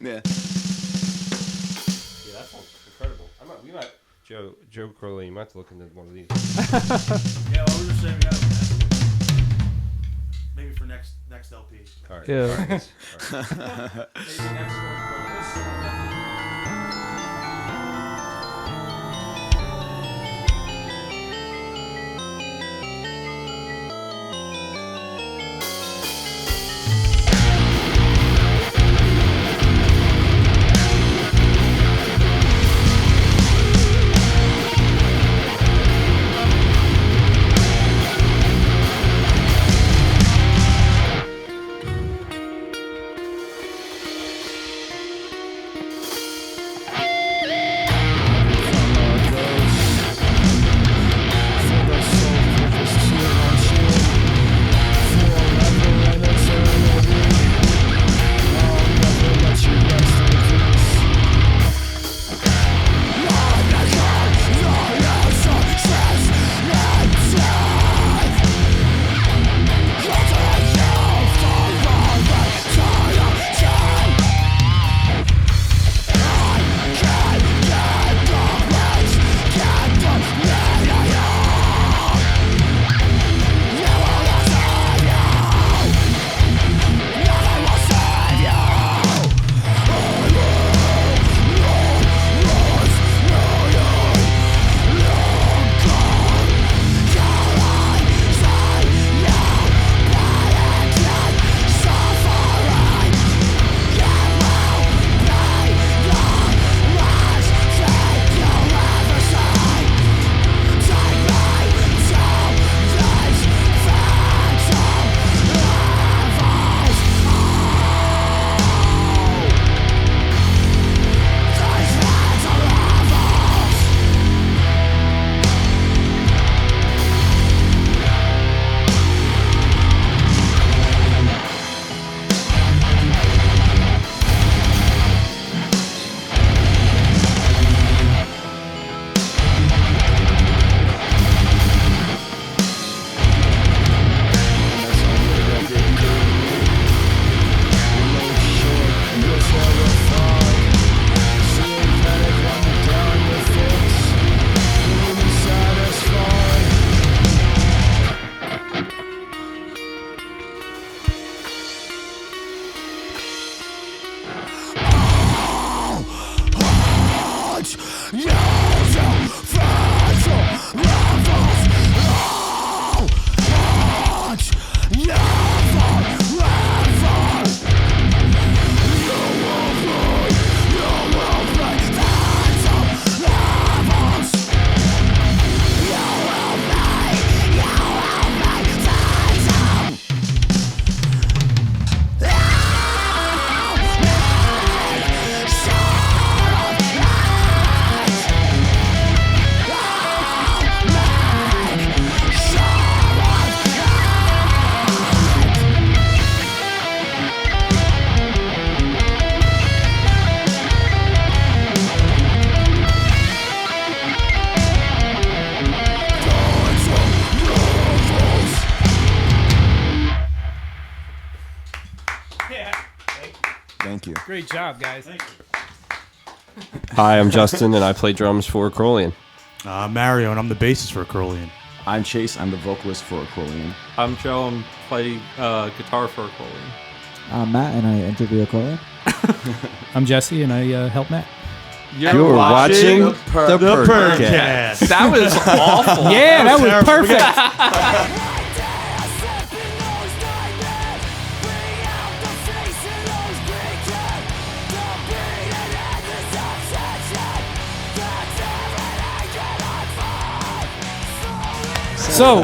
Yeah. Yeah, that sounds incredible. We might, Joe Acrolein, you might have to look into one of these. Yeah, well, we're just saying we got it. Maybe for next LP. All right. Yeah. All right. Maybe next one. Thank you. Great job, guys. Thank you. Hi, I'm Justin, and I play drums for Acrolein. Mario, and I'm the bassist for Acrolein. I'm Chase. I'm the vocalist for Acrolein. I'm Joe. I'm playing guitar for Acrolein. I'm Matt, and I interview Acrolein. I'm Jesse, and I help Matt. You're watching the PERNcast. That was awful. Yeah, that was perfect. So,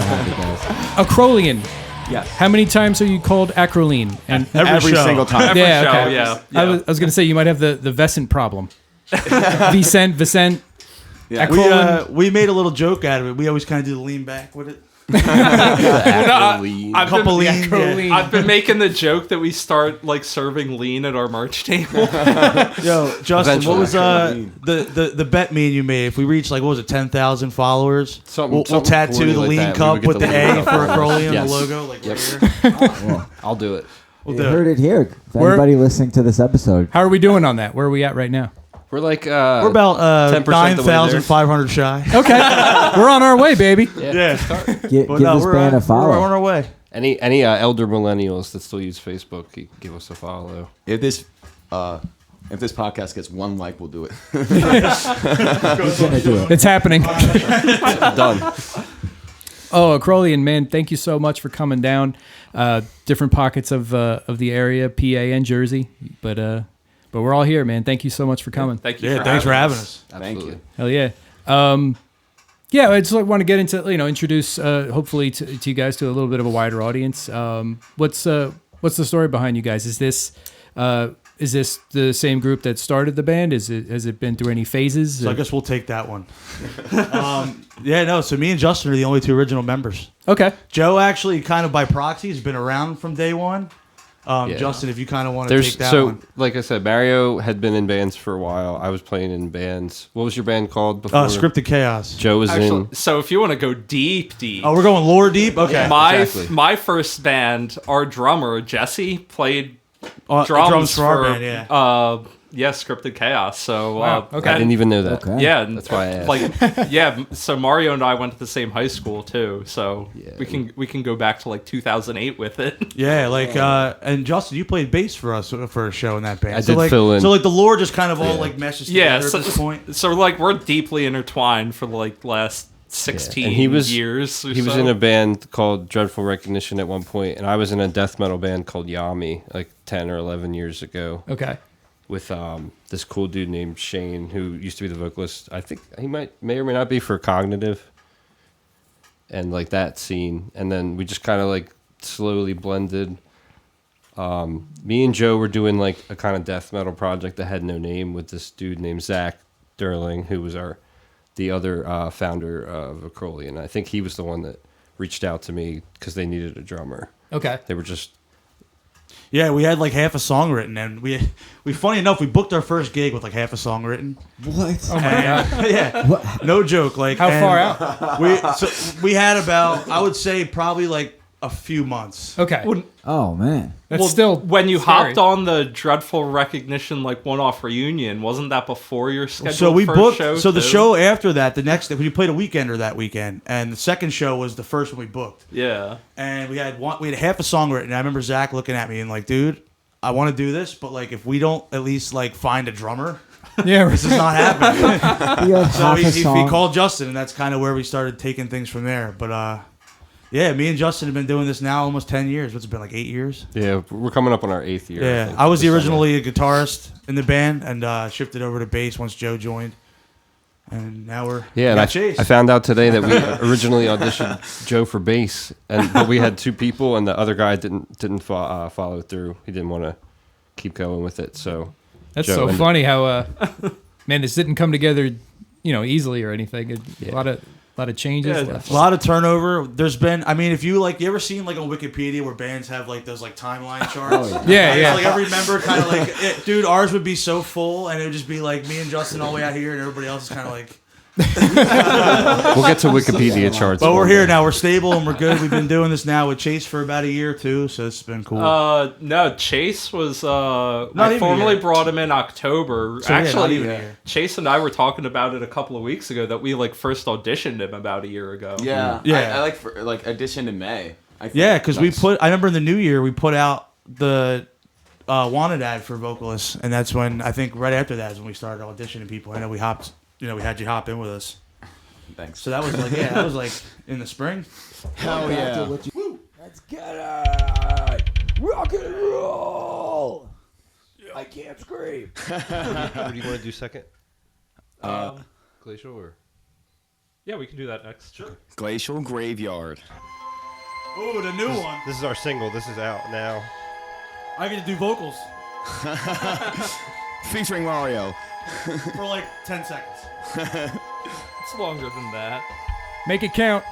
Acrolein. Yes. How many times are you called Acrolein? And Every show. single time. Every Yeah, show, okay. yeah. I was going to say you might have the Vescent problem. Vicent. Yeah. Acrolein. We made a little joke out of it. We always kind of do the lean back with it. Acrolein. I've been making the joke that we start like serving lean at our merch table. Yo, Justin, Eventually. what was the bet me and you made? If we reach like what was it, 10,000 followers, we'll tattoo corny the like lean that. cup We would with get the the lean A cup. for Acrolein on Yes. the logo, like Yep. right here. I'll do it. You heard it here. If We're- anybody listening to this episode, How are we doing on that? Where are we at right now? We're like We're about 10% the way there. 9,500 shy. Okay, we're on our way, baby. Yeah. give But this no, band a we're follow. on our way. Any elder millennials that still use Facebook, give us a follow. If this podcast gets 1 like, we'll do it. Who's gonna do it? It's happening. Done. Oh, Acrolein, man, thank you so much for coming down. Different pockets of the area, PA and Jersey, but we're all here, man. Thank you so much for coming. Thank you. Yeah, thanks for having us. Thank you. Hell yeah. Yeah, I just want to get into introduce hopefully to you guys to a little bit of a wider audience. What's the story behind you guys? Is this the same group that started the band? Has it been through any phases? So I guess we'll take that one. So me and Justin are the only 2 original members. Okay. Joe actually kind of by proxy has been around from day one. Yeah. Justin, if you kind of want to take that one. Like I said, Mario had been in bands for a while. I was playing in bands. What was your band called before? Scripted Chaos. Joe was Actually, in. so if you want to go deep, Oh, we're going lore deep? Okay. Exactly. my first band, our drummer Jesse played drums drums for our band, yeah. Scripted Chaos. So Wow, okay. I didn't even know that. Okay. yeah, That's why I asked. So Mario and I went to the same high school too. So Yeah. we can go back to like 2008 with it. Yeah, and Justin, you played bass for us for a show in that band. I so did fill in. So the lore just kind of all meshes Yeah, together so, at this point. so like we're deeply intertwined for like last 16 And he was- years. He was in a band called Dreadful Recognition at one point, and I was in a death metal band called Yami like 10 or 11 years ago Okay. with this cool dude named Shane who used to be the vocalist. I think he may or may not be for Cognitive and like that scene. And then we just kind of like slowly blended. Me and Joe were doing like a kind of death metal project that had no name with this dude named Zach Derling, who was the other founder of Acrolein. I think he was the one that reached out to me because they needed a drummer. Okay. They were just Yeah, we had like half a song written, and we funny enough, we booked our first gig with like half a song written. What? Oh my god. Yeah, What? no joke. Like How and far out? we had about, I would say, probably like a few months. Okay. Oh man. That's still when you scary. hopped on the Dreadful Recognition like one-off reunion, wasn't that before your scheduled So we first booked. show? So the too? show after that, the next we played a weekender that weekend, and the second show was the first one we booked. Yeah. And we had half a song written. And I remember Zach looking at me and like, dude, I want to do this, but like if we don't at least like find a drummer, Yeah. this is not happening. You had So half a he song. called Justin, and that's kind of where we started taking things from there. But yeah, me and Justin have been doing this now almost 10 years. What's it been, like 8 years? Yeah, we're coming up on our 8th year. Yeah, think, I was this summer. originally a guitarist in the band and shifted over to bass once Joe joined. And now we're Yeah, and got Chase. I found out today that we originally auditioned Joe for bass, but we had 2 people, and the other guy didn't follow through. He didn't want to keep going with it. So That's Joe so ended- funny how man, this didn't come together, easily or anything. A lot of changes. Yeah, A lot of turnover. There's been, I mean, if you ever seen like on Wikipedia where bands have like those like timeline charts? Oh, Yeah, yeah. It's like every member kind of like, dude, ours would be so full and it would just be like me and Justin all the way out here and everybody else is kind of like, We'll get to Wikipedia charts. but we're one here day. now. We're stable and we're good. We've been doing this now with Chase for about a year or 2, so it's been cool. No, Chase was. I even a formally year. brought him in October. So, yeah, not Actually, even a year. Chase and I were talking about it a couple of weeks ago that we like first auditioned him about a year ago. Yeah. Yeah. I like for like audition in May. I think. Yeah, because That's- I remember in the new year we put out the wanted ad for vocalists, and that's when I think right after that is when we started auditioning people. I know we hopped, we had you hop in with us. Thanks. So that was like, yeah, that was like in the spring. Hell Back to yeah. what you- Let's get it. Rock and roll. I can't scream. What do you want to do second? Glacial or? Yeah, we can do that next. Sure. Glacial Graveyard. Oh, the new one. This is our single. This is out now. I get to do vocals Featuring Mario. for like 10 seconds. It's longer than that. Make it count.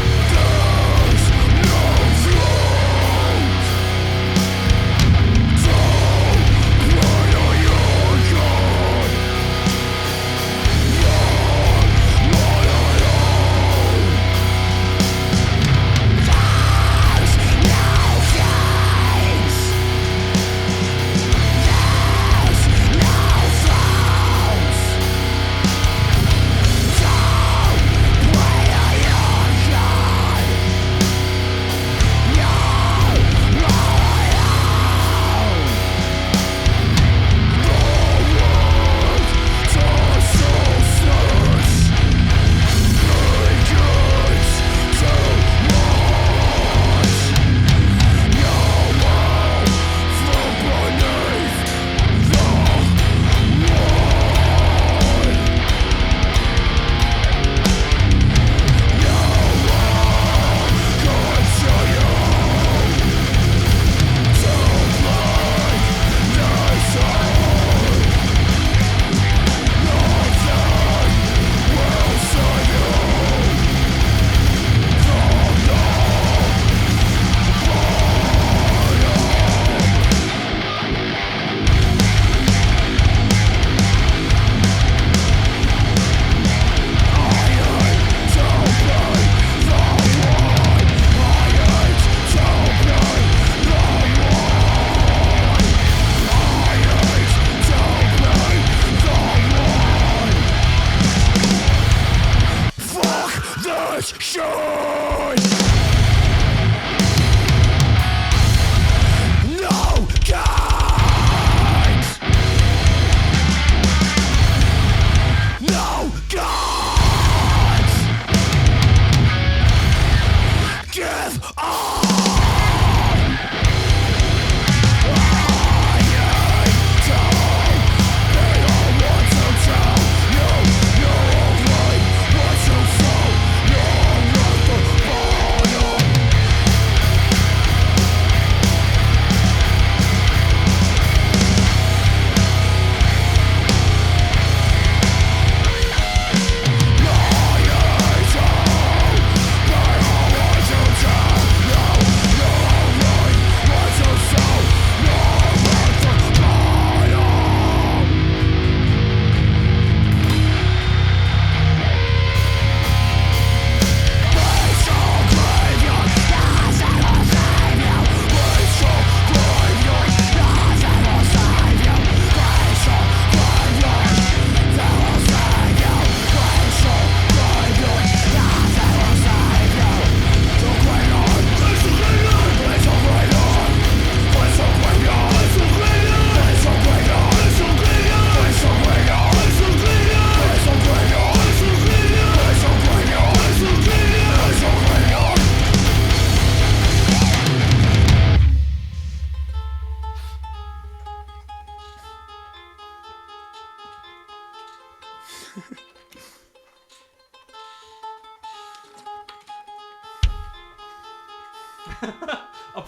There's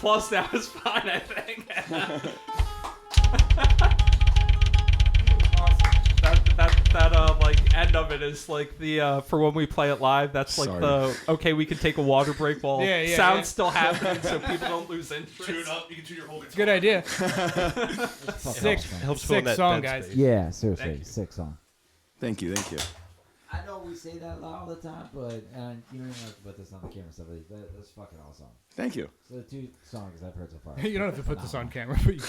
applause now is fine, I think. That like end of it is like the for when we play it live. That's like Sorry. the okay. We can take a water break while Yeah, sound's still happening, so people don't lose interest. Tune up. You can tune your whole guitar. Good idea. Sick, Helps fill sick that song, dead guys. space. Yeah, seriously, sick song. Thank you. I know we say that all the time, but you don't even have to put this on the camera. Stuff that's fucking awesome. Thank you. So the 2 songs I've heard so far. You don't have to put this on camera. But you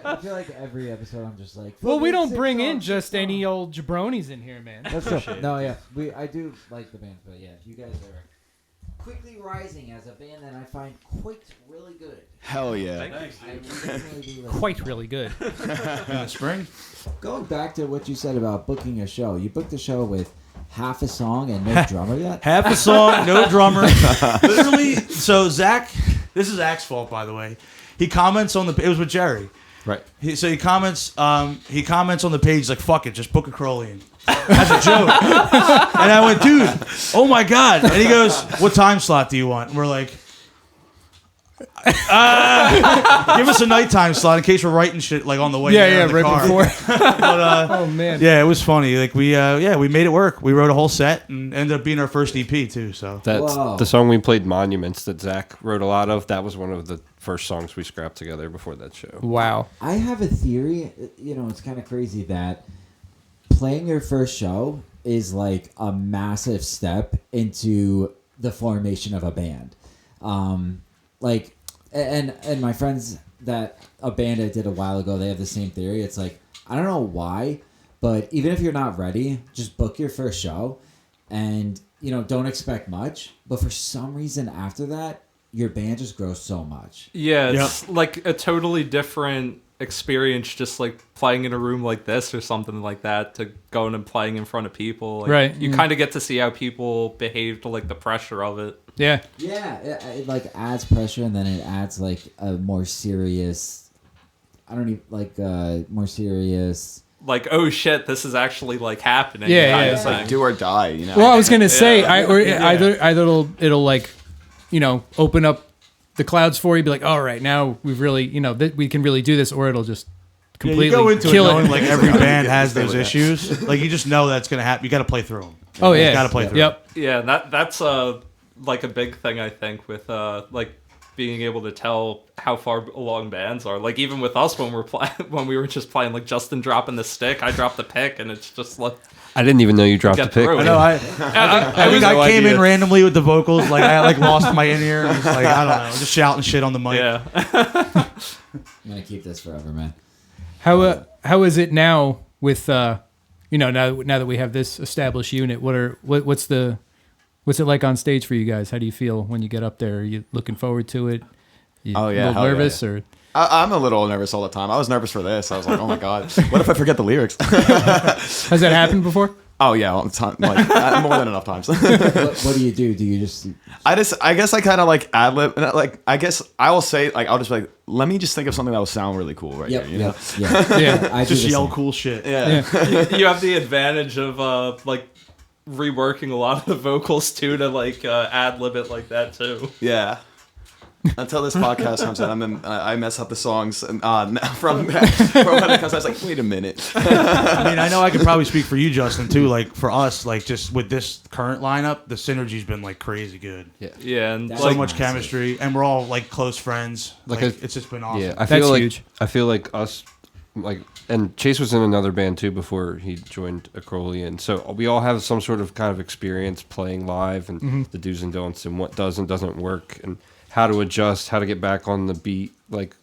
I feel like every episode I'm just like. well, we don't "Sick bring song, in sick just song." any old jabronis in here, man. That's true. No, yeah, I do like the band, but yeah, you guys are quickly rising as a band that I find quite really good. Hell yeah. I would definitely be listening. Quite really good. In the spring. Going back to what you said about booking a show, you booked a show with half a song and no drummer yet. Half a song, no drummer. Literally. So Zach, this is Zach's fault, by the way. He comments on the. It was with Jerry. Right. He comments on the page like, "Fuck it, just book Acrolein." As a joke. And I went, "Dude, oh my god!" And he goes, "What time slot do you want?" And we're like, "Give us a nighttime slot in case we're writing shit like on the way." Yeah, there yeah, in the right car." before. But, Oh man. yeah, it was funny. Like we made it work. We wrote a whole set and ended up being our first EP too. So That's Whoa. the song we played, Monuments, that Zach wrote a lot of. That was one of the first songs we scrapped together before that show. Wow. I have a theory. It's kind of crazy that playing your first show is like a massive step into the formation of a band. Like, and my friends that a band I did a while ago, they have the same theory. It's like, I don't know why, but even if you're not ready, just book your first show and, don't expect much. But for some reason after that, your band just grows so much. Yeah, it's like a totally different experience just like playing in a room like this or something like that to going and playing in front of people. Like, Right. You kind of get to see how people behave to like the pressure of it. Yeah. Yeah, it like adds pressure, and then it adds like a more serious. More serious. Like, oh shit, this is actually like happening. Yeah, kind yeah. of It's like thing. do or die, you know. Well, I was gonna say, Yeah. either it'll like, open up the clouds for you, be like, all right, now we've really, we can really do this, or it'll just completely you go into kill it knowing like every band has Stay those with that. issues. Like you just know that's gonna happen. You got to play through them. Oh yeah, Gotta play through. Yep. Yeah, that's like a big thing I think with like being able to tell how far along bands are. Like even with us when when we were just playing, like Justin dropping the stick, I dropped the pick, and it's just like I didn't even know you dropped Get the pick. through it. I know. I was I came idea. in randomly with the vocals. Like I like lost my in ear. I'm just like I don't know, just shouting shit on the mic. yeah. I'm gonna keep this forever, man. How is it now with now that we have this established unit? What's it like on stage for you guys? How do you feel when you get up there? Are you looking forward to it? Oh, yeah, a little hell yeah. nervous or I'm a little nervous all the time. I was nervous for this. I was like, oh my god, what if I forget the lyrics? has that happened before? Oh yeah, all the time, like more than enough times. What do you do? Do you just? I guess I kind of like ad lib, and like I guess I will say like I'll just be like, let me just think of something that will sound really cool right Yep. here, you know? Yeah. Yeah. I do Just the yell same. cool shit. Yeah. You have the advantage of like reworking a lot of the vocals too to like ad lib it like that too. Yeah. Until this podcast comes out, I mess up the songs and, from when it comes out. I was like, wait a minute. I mean, I know I could probably speak for you, Justin, too. Like for us, like just with this current lineup, the synergy's been like crazy good. Yeah, and That's So like much chemistry, and we're all like close friends. Like It's just been awesome. Yeah, That's huge. I feel like us, like, and Chase was in another band too before he joined Acrolein. So we all have some sort of kind of experience playing live and the do's and don'ts and what does and doesn't work and how to adjust, how to get back on the beat. Like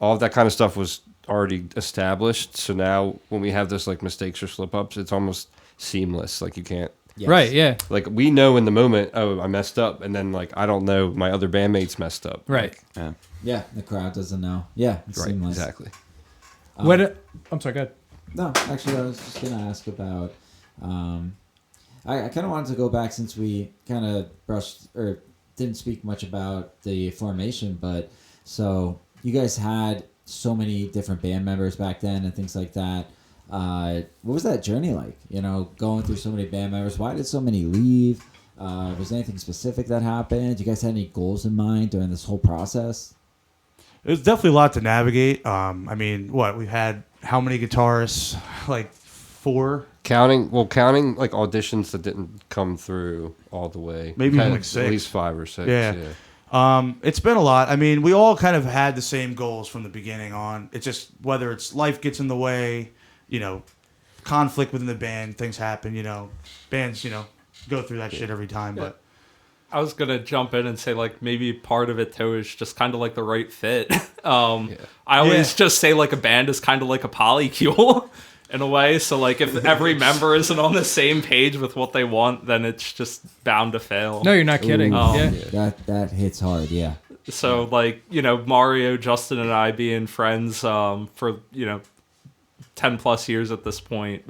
all of that kind of stuff was already established. So now when we have this like mistakes or slip ups, it's almost seamless. Like you can't. Yes. Right. Yeah. Like we know in the moment, oh, I messed up, and then like I don't know, my other bandmates messed up. Right. Yeah. Yeah, the crowd doesn't know. Yeah, it's Right. seamless. Exactly. I'm sorry. Go ahead. No, actually, I was just gonna ask about. I kind of wanted to go back since we kind of brushed or didn't speak much about the formation, but so you guys had so many different band members back then and things like that. What was that journey like? You know, going through so many band members. Why did so many leave? Was there anything specific that happened? You guys had any goals in mind during this whole process? There's definitely a lot to navigate. I mean, we had how many guitarists? Like 4? Counting like auditions that didn't come through all the way. Maybe Had even like 6. At least 5 or 6. Yeah. It's been a lot. I mean, we all kind of had the same goals from the beginning on. It's just whether it's life gets in the way, conflict within the band, things happen, bands, go through that shit every time. But I was gonna jump in and say like maybe part of it too is just kind of like the right fit. I always just say like a band is kind of like a polycule in a way. So like if every member isn't on the same page with what they want, then it's just bound to fail. No, you're not kidding. That hits hard. Yeah. So like Mario, Justin, and I being friends for 10 plus years at this point.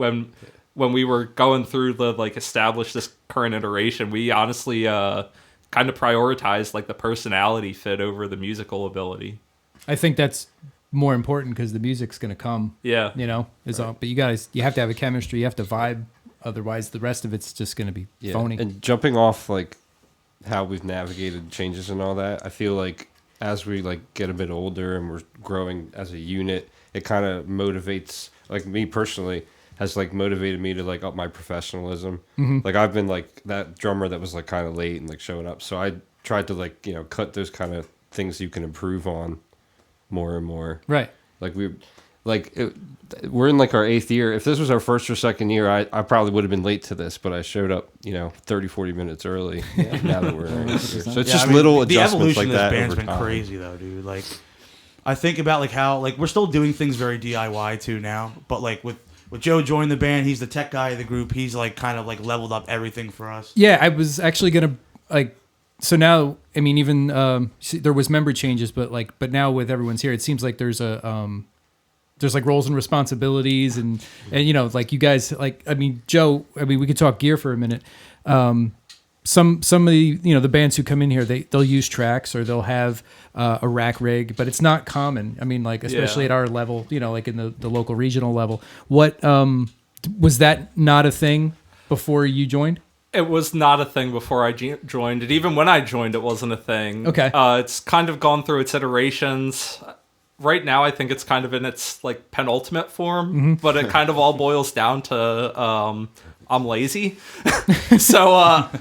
When we were going through the like establish this current iteration, we honestly kind of prioritized like the personality fit over the musical ability. I think that's more important because the music's going to come. Yeah. But you have to have a chemistry. You have to vibe. Otherwise, the rest of it's just going to be phony. And jumping off like how we've navigated changes and all that, I feel like as we like get a bit older and we're growing as a unit, it kind of motivates, like me personally, has like motivated me to like up my professionalism. Like I've been like that drummer that was like kind of late and like showing up. So I tried to like, cut those kind of things you can improve on more and more. Right. Like we're in like our 8th year. If this was our 1st or 2nd year, I probably would have been late to this, but I showed up, 30, 40 minutes early. Now that we're in our 8th year. So it's just little adjustments like that. The evolution of this band's been crazy though, dude. Like I think about like how like we're still doing things very DIY too now, but like with Joe joining the band, he's the tech guy of the group. He's like kind of like leveled up everything for us. Yeah, I was actually gonna like. So now, I mean, even there was member changes, but now with everyone's here, it seems like there's like roles and responsibilities, and like you guys, like I mean, Joe. I mean, we could talk gear for a minute. Some of the the bands who come in here, they'll use tracks or they'll have a rack rig, but it's not common. I mean, like especially at our level, like in the local regional level. What was that not a thing before you joined? It was not a thing before I joined. And even when I joined, it wasn't a thing. Okay. It's kind of gone through its iterations. Right now, I think it's kind of in its like penultimate form, but it kind of all boils down to I'm lazy. So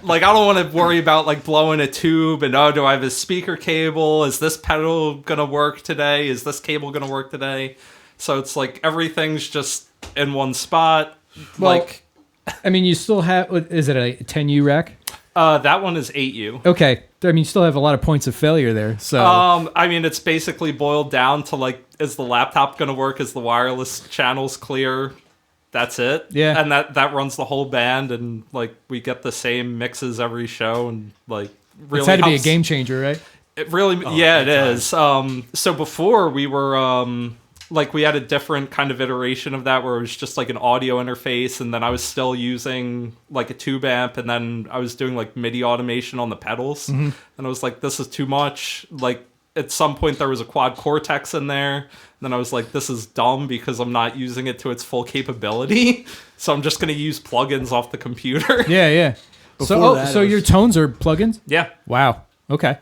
like I don't want to worry about like blowing a tube and do I have a speaker cable? Is this pedal gonna work today? Is this cable gonna work today? So it's like everything's just in one spot. Well, I mean, you still have, is it a 10U rack? That one is 8U. Okay. I mean, you still have a lot of points of failure there. So I mean, it's basically boiled down to like, is the laptop going to work? Is the wireless channels clear? That's it. Yeah. And that runs the whole band, and like we get the same mixes every show, and like really it's had to be a game changer, right? It really, it is. So before we were like we had a different kind of iteration of that where it was just like an audio interface, and then I was still using like a tube amp, and then I was doing like MIDI automation on the pedals, and I was like, this is too much. Like at some point there was a quad cortex in there, and then I was like, this is dumb because I'm not using it to its full capability, so I'm just going to use plugins off the computer. Yeah. So your tones are plugins? Yeah. Wow. Okay.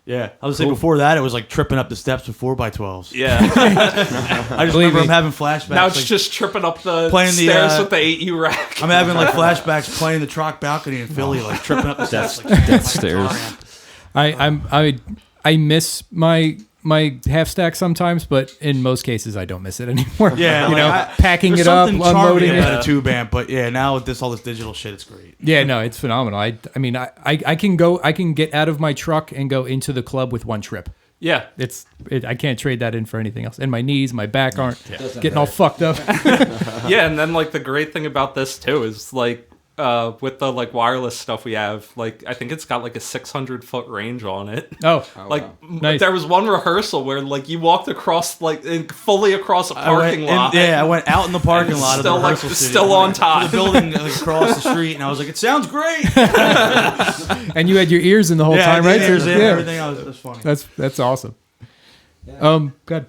Yeah, I was saying before that it was like tripping up the steps with 4x12s. Yeah. I just remember I'm having flashbacks. Now it's like, just tripping up the playing stairs with the 8U rack. I'm having like flashbacks playing the Troc balcony in Philly, like tripping up the steps. Like, Death stairs. I miss my half stack sometimes, but in most cases I don't miss it anymore. Yeah, packing it up, unloading it. About a tube amp, but yeah, now with all this digital shit, it's great. Yeah, no, it's phenomenal. I mean, I can get out of my truck and go into the club with one trip. Yeah, I can't trade that in for anything else. And my knees, my back aren't getting all fucked up. Yeah, and then like the great thing about this too is like with the like wireless stuff we have, like I think it's got like a 600-foot range on it. Oh, like wow. Nice. There was one rehearsal where like you walked across like fully across a parking lot. I went out in the parking lot of the rehearsal studio. Still on time. The building like, across the street, and I was like, it sounds great. And you had your ears in the whole time, right? Ears in, everything. That's funny. That's awesome. Yeah. Good.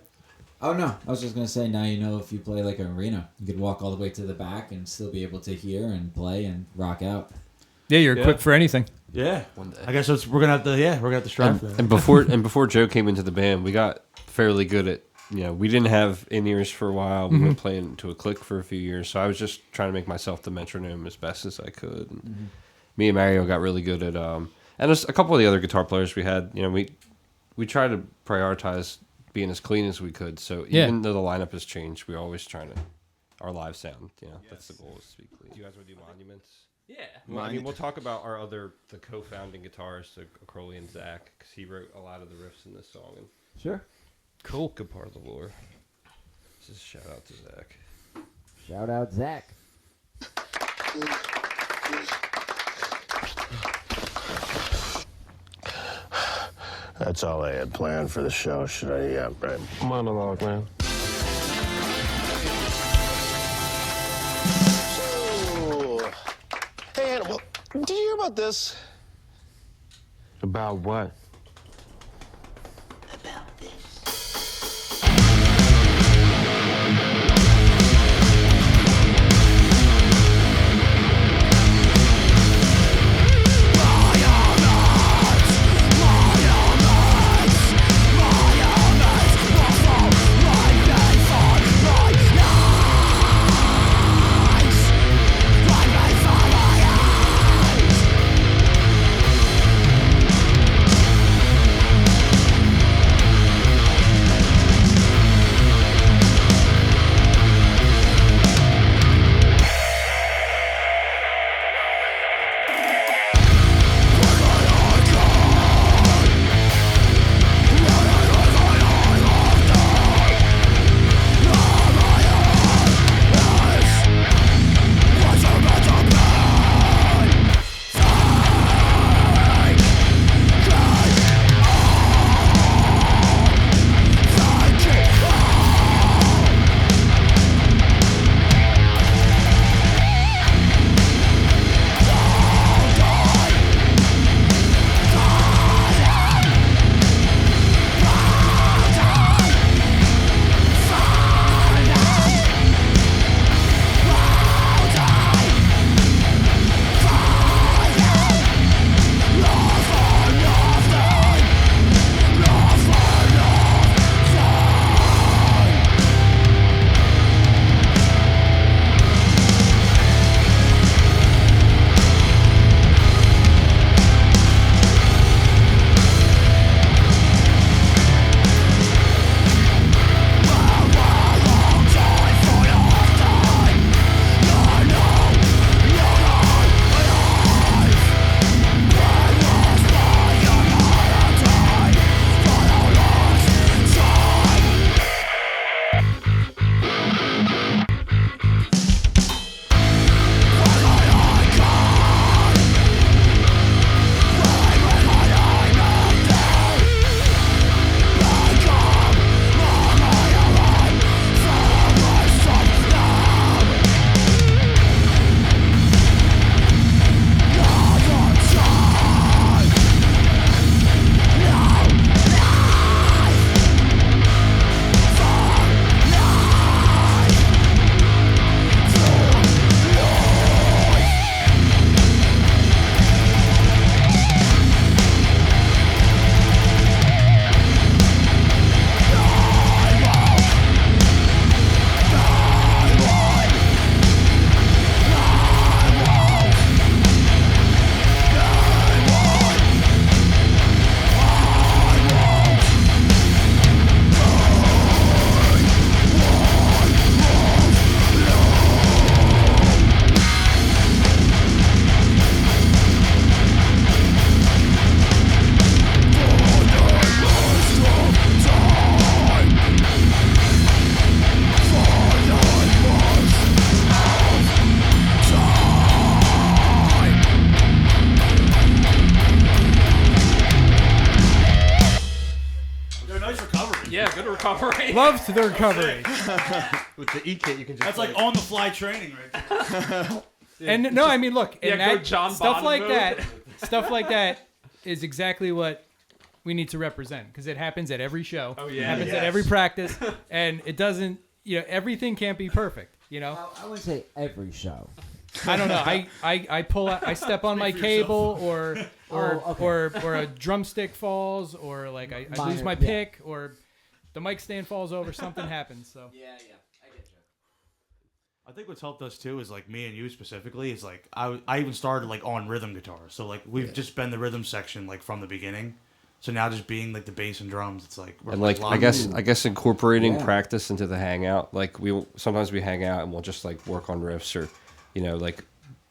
Oh no, I was just gonna say, now you know if you play like an arena, you could walk all the way to the back and still be able to hear and play and rock out. Yeah, you're equipped for anything. Yeah. One day. I guess we're gonna have to strive for that. And before Joe came into the band, we got fairly good at, we didn't have in-ears for a while. We were playing to a click for a few years, so I was just trying to make myself the metronome as best as I could. And me and Mario got really good at, and there's a couple of the other guitar players we had. We try to prioritize being as clean as we could. So even though the lineup has changed, we're always trying to our live sound. That's the goal, is to be clean. You guys want to do monuments? Yeah. Well, I mean, we'll talk about the co-founding guitarist, Acrolein and Zach, because he wrote a lot of the riffs in this song. And Sure. Cool. good part of the lore. Just a shout out to Zach. Shout out Zach. That's all I had planned for the show. Should I? Yeah, right. Monologue, man. So, hey, Anna, did you hear about this? About what? Good recovery. Loved the recovery. With the E kit, you can just. That's like on the fly training right there. And no, I mean, look, Yeah, and go that John stuff Bonham like mode. that, stuff like that is exactly what we need to represent, because it happens at every show. Oh, yeah. It happens at every practice, and it doesn't. Everything can't be perfect. I wouldn't say every show. I don't know. I pull out, I step on my cable, or a drumstick falls, or like I lose my pick, or the mic stand falls over. Something happens. So Yeah, I get you. I think what's helped us too is like me and you specifically is like I even started like on rhythm guitar, so like we've just been the rhythm section like from the beginning. So now just being like the bass and drums, it's like we're And like I locked. guess incorporating Yeah. practice into the hangout. Like sometimes we hang out and we'll just like work on riffs or, like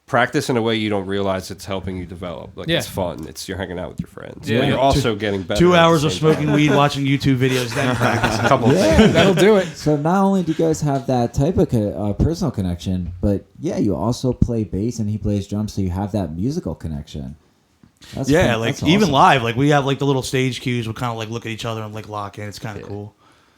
practice in a way you don't realize it's helping you develop. Like Yeah. it's fun. You're hanging out with your friends. Yeah. But you're also getting better. 2 at the hours of same smoking time. weed, watching YouTube videos, then practice. A couple of Yeah. that'll do it. So not only do you guys have that type of personal connection, but yeah, you also play bass and he plays drums, so you have that musical connection. That's Yeah, fun. like That's even awesome. live, like we have like the little stage cues. We kind of like look at each other and like lock in. It's kind of cool.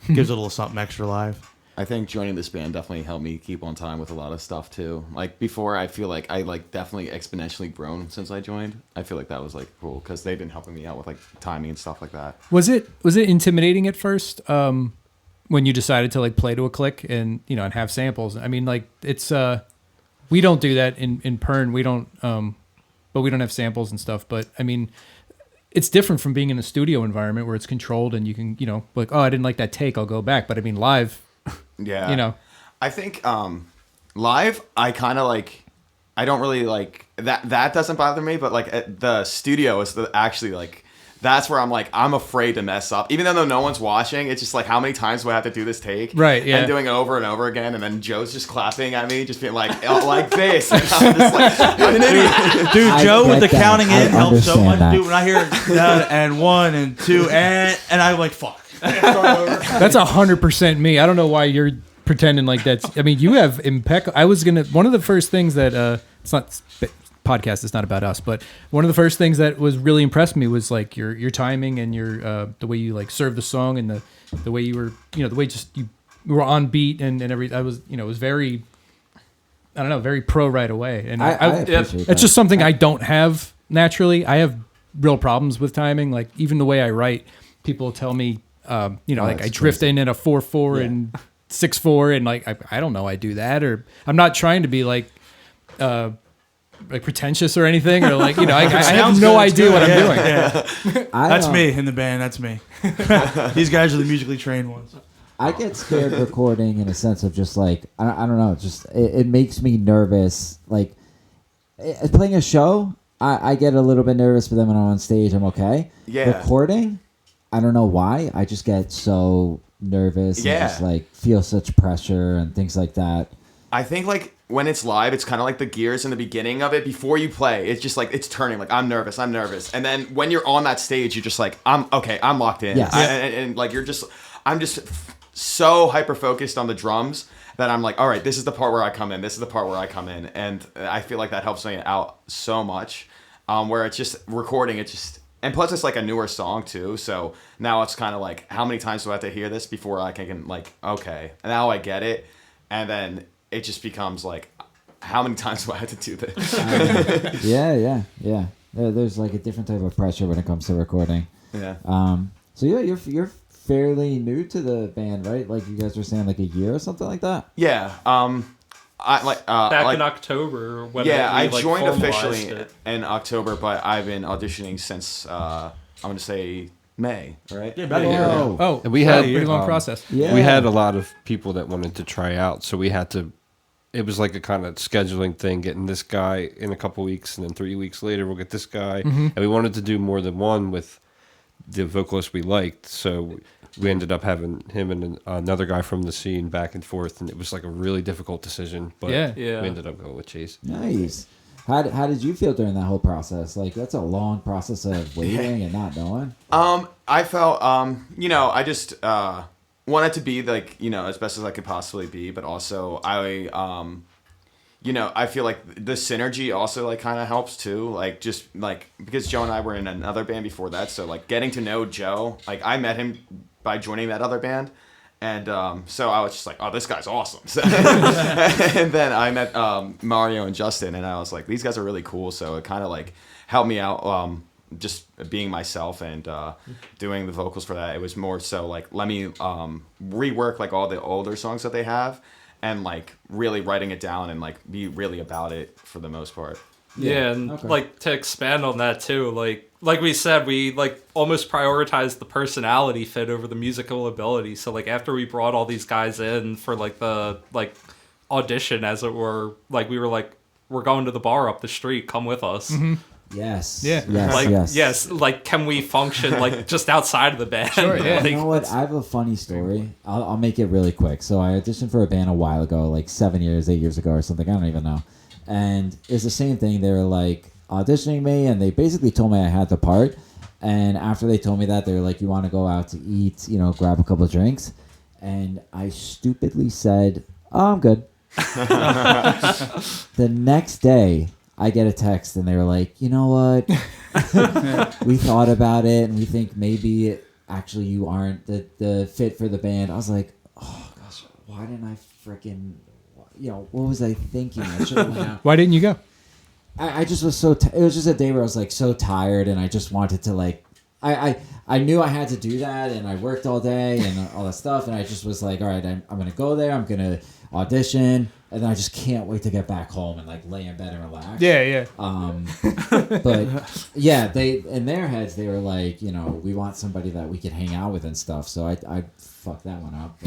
Gives it a little something extra live. I think joining this band definitely helped me keep on time with a lot of stuff too. Like before, I feel like I like definitely exponentially grown since I joined. I feel like that was like cool because they've been helping me out with like timing and stuff like that. Was it intimidating at first when you decided to like play to a click and and have samples? I mean, like it's we don't do that in Pern. We don't but we don't have samples and stuff. But I mean, it's different from being in a studio environment where it's controlled and you can like, oh, I didn't like that take, I'll go back. But I mean, live, Yeah. I think live, I kind of like, I don't really like that. That doesn't bother me, but like at the studio is actually like, that's where I'm like, I'm afraid to mess up. Even though no one's watching, it's just like, how many times do I have to do this take? Right, yeah. And doing it over and over again. And then Joe's just clapping at me, just being like, oh, like this. And I'm just like, I'm an idiot. Dude, I Joe with get the that. counting I in helps so understand much. that. Dude, when I hear and 1 and 2 and I'm like, fuck. that's 100% me. I don't know why you're pretending like that's. I mean, you have impeccable. I was gonna. One of the first things that it's not podcast. It's not about us, but one of the first things that was really impressed me was like your timing and your the way you like serve the song and the way you were the way just you were on beat and every. I was it was very. I don't know, very pro right away, and I appreciate that. it's just something I don't have naturally. I have real problems with timing. Like even the way I write, people tell me, like that's I drift crazy. in at a 4/4 and 6/4, and like I don't know I do that, or I'm not trying to be like pretentious or anything, or like I have Sounds no good, it's idea good. what I'm Yeah, doing. yeah. I, That's me in the band. That's me. These guys are the musically trained ones. I get scared recording in a sense of just like I don't know, just it makes me nervous. Like playing a show, I get a little bit nervous, but then when I'm on stage, I'm okay. Yeah. Recording, I don't know why. I just get so nervous and Yeah. just like feel such pressure and things like that. I think like when it's live, it's kind of like the gears in the beginning of it before you play. It's just like it's turning. Like I'm nervous, and then when you're on that stage, you're just like I'm locked in. Yes. And like I'm just so hyper focused on the drums that I'm like, all right, this is the part where I come in. This is the part where I come in, and I feel like that helps me out so much. Where it's just recording, and plus it's like a newer song too. So now it's kind of like, how many times do I have to hear this before I can like, okay, now I get it, and then it just becomes like, how many times do I have to do this? Yeah. There's like a different type of pressure when it comes to recording. Yeah. So yeah, you're fairly new to the band, right? Like you guys were saying, like a year or something like that. Yeah. I like Back in October when I we joined formalized officially it. in October, but I've been auditioning since I'm gonna say May, right? Yeah, about a year. Whoa. Oh, And we had pretty long process. Yeah. we had a lot of people that wanted to try out, so we had to. It was like a kind of scheduling thing, getting this guy in a couple weeks, and then 3 weeks later we'll get this guy, and we wanted to do more than one with the vocalist we liked, so we ended up having him and another guy from the scene back and forth, and it was like a really difficult decision, but Yeah. we ended up going with Chase. Nice. How did you feel during that whole process? Like that's a long process of waiting and not knowing. I felt I just wanted to be like as best as I could possibly be, but also I feel like the synergy also like kind of helps too, like just like because Joe and I were in another band before that, so like getting to know Joe, like I met him by joining that other band, and so I was just like, oh, this guy's awesome. So, and then I met Mario and Justin, and I was like, these guys are really cool, so it kind of like helped me out just being myself and doing the vocals for that. It was more so like, let me rework like all the older songs that they have and like really writing it down and like be really about it for the most part. Yeah, and like to expand on that too, like we said, we like almost prioritized the personality fit over the musical ability. So like after we brought all these guys in for like the like audition, as it were, like we were like, we're going to the bar up the street, come with us. Yes. Yeah. Yes. Like yes. like can we function like just outside of the band? Sure, yeah. Like, You know what? I have a funny story. I'll make it really quick. So I auditioned for a band a while ago, like 8 years ago or something. I don't even know. And it's the same thing. They were like auditioning me, and they basically told me I had the part. And after they told me that, they were like, "You want to go out to eat? You know, grab a couple of drinks?" And I stupidly said, "Oh, I'm good." The next day, I get a text, and they were like, "You know what? We thought about it, and we think maybe actually you aren't the fit for the band." I was like, "Oh gosh, why didn't I freaking?" What was I thinking? I should have went out. Why didn't you go? I just was so. It was just a day where I was like so tired, and I just wanted to like. I knew I had to do that, and I worked all day and all that stuff, and I just was like, all right, I'm gonna go there. I'm gonna audition, and then I just can't wait to get back home and like lay in bed and relax. Yeah. But yeah, they in their heads they were like, we want somebody that we could hang out with and stuff. So I fucked that one up.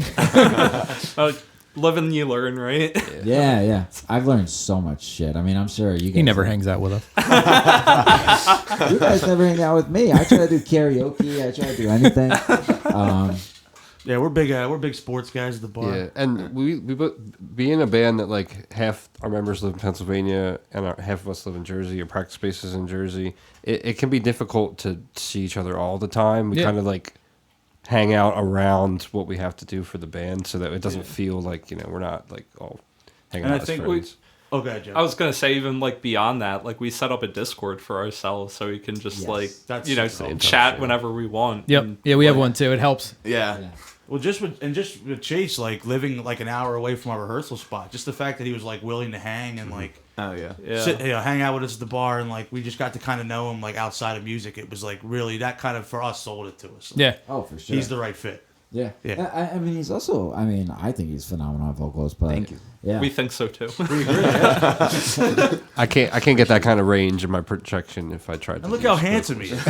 live and you learn, right? Yeah. I've learned so much shit. I mean, I'm sure you guys... He never hangs out with us. You guys never hang out with me. I try to do karaoke. I try to do anything. Yeah, we're big sports guys at the bar. Yeah, and we being a band that like half our members live in Pennsylvania and half of us live in Jersey, or practice spaces in Jersey, it can be difficult to see each other all the time. We kind of like hang out around what we have to do for the band, so that it doesn't feel like we're not like all hanging out as friends. Okay, Joe. I was gonna say, even like beyond that, like we set up a Discord for ourselves so we can just chat whenever we want. Yep. Yeah, we have one too. It helps. Yeah. Well, just with Chase, like living like an hour away from our rehearsal spot, just the fact that he was like willing to hang and like hang out with us at the bar, and like we just got to kind of know him like outside of music. It was like really that kind of for us sold it to us. Yeah. Oh, for sure. He's the right fit. Yeah. I mean, he's also. I mean, I think he's phenomenal vocals. But thank you. Yeah, We think so too. We agree. Yeah. I can't get that kind of range in my projection if I tried to. And look how handsome he is.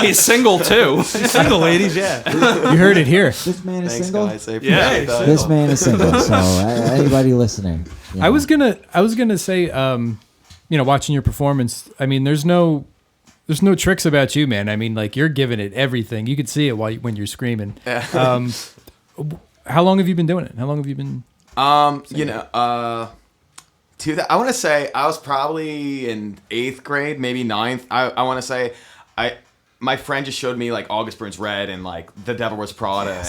He's single too. He's single, ladies. Yeah. You heard it here. this man is Thanks, single. guys. I appreciate that. This man is single. So anybody listening, I was gonna say, watching your performance. I mean, there's no tricks about you, man. I mean, like you're giving it everything. You could see it when you're screaming. How long have you been doing it? How long have you been? I want to say I was probably in 8th grade, maybe 9th. I want to say my friend just showed me like August Burns Red and like The Devil Wears Prada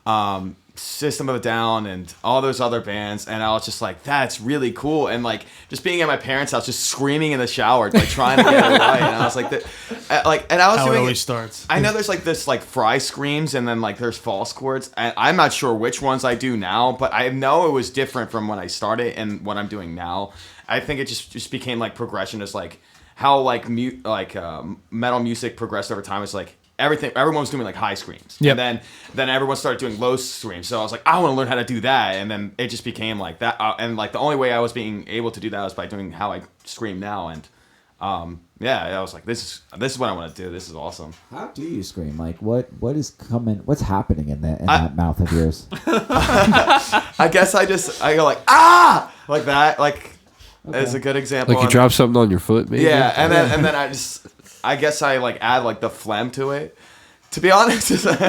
and System of a Down and all those other bands, and I was just like, that's really cool. And like just being at my parents' house, just screaming in the shower, like trying to get it right. And I was like, and I was How doing it always starts. I know there's like this like fry screams, and then like there's false chords. And I'm not sure which ones I do now, but I know it was different from when I started and what I'm doing now. I think it just became like progression, is like how like metal music progressed over time. It's like everyone was doing like high screams. Yep. And then everyone started doing low screams. So I was like, I want to learn how to do that. And then it just became like that. And like the only way I was being able to do that was by doing how I scream now. And I was like, this is what I want to do. This is awesome. How do you scream? Like what is coming? What's happening in that mouth of yours? I guess I go like, ah, like that. Like is a good example. Like you drop something on your foot, maybe. Yeah, and then I guess I like add like the phlegm to it. To be honest, like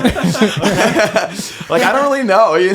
I don't really know. You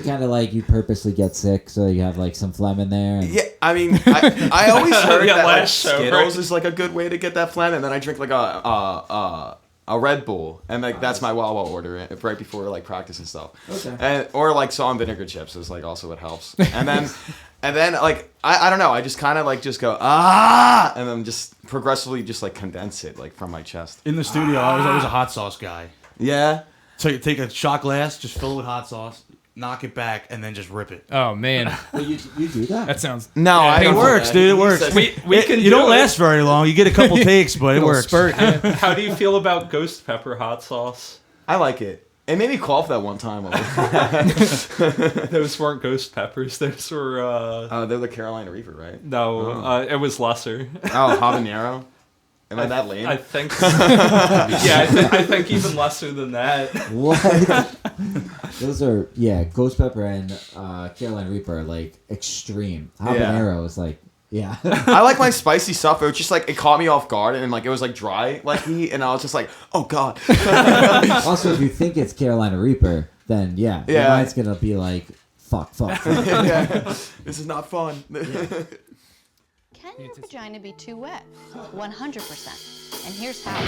kind of like you purposely get sick so you have like some phlegm in there. And... Yeah, I mean, I always heard that like, last show, Skittles is like a good way to get that phlegm, and then I drink like a Red Bull, and like that's my Wawa order right before like practice and stuff. Okay. Or like salt and vinegar chips is like also what helps, and then like I don't know, I just kind of like just go and then just progressively just like condense it like from my chest. In the studio, I was always a hot sauce guy. Yeah. So you take a shot glass, just fill it with hot sauce, knock it back, and then just rip it. Oh man, Well, you do that? that sounds. No, I It don't works, do that. dude. It He works. said- You don't last very long. You get a couple takes, but it Little works. spurt. Yeah. How do you feel about ghost pepper hot sauce? I like it. It made me cough that one time. Those weren't ghost peppers. Those were. They're the Carolina Reaper, right? No, it was lesser. Oh, habanero. Am I that lame? I think. Yeah, I think even lesser than that. What? Those are Ghost Pepper and Carolina Reaper are like extreme. Habanero is like I like my spicy stuff. It was just like it caught me off guard and like it was like dry like heat and I was just like, oh god. Also, if you think it's Carolina Reaper, then your mind's gonna be like fuck. This is not fun. Can your vagina be too wet? 100%. And here's how.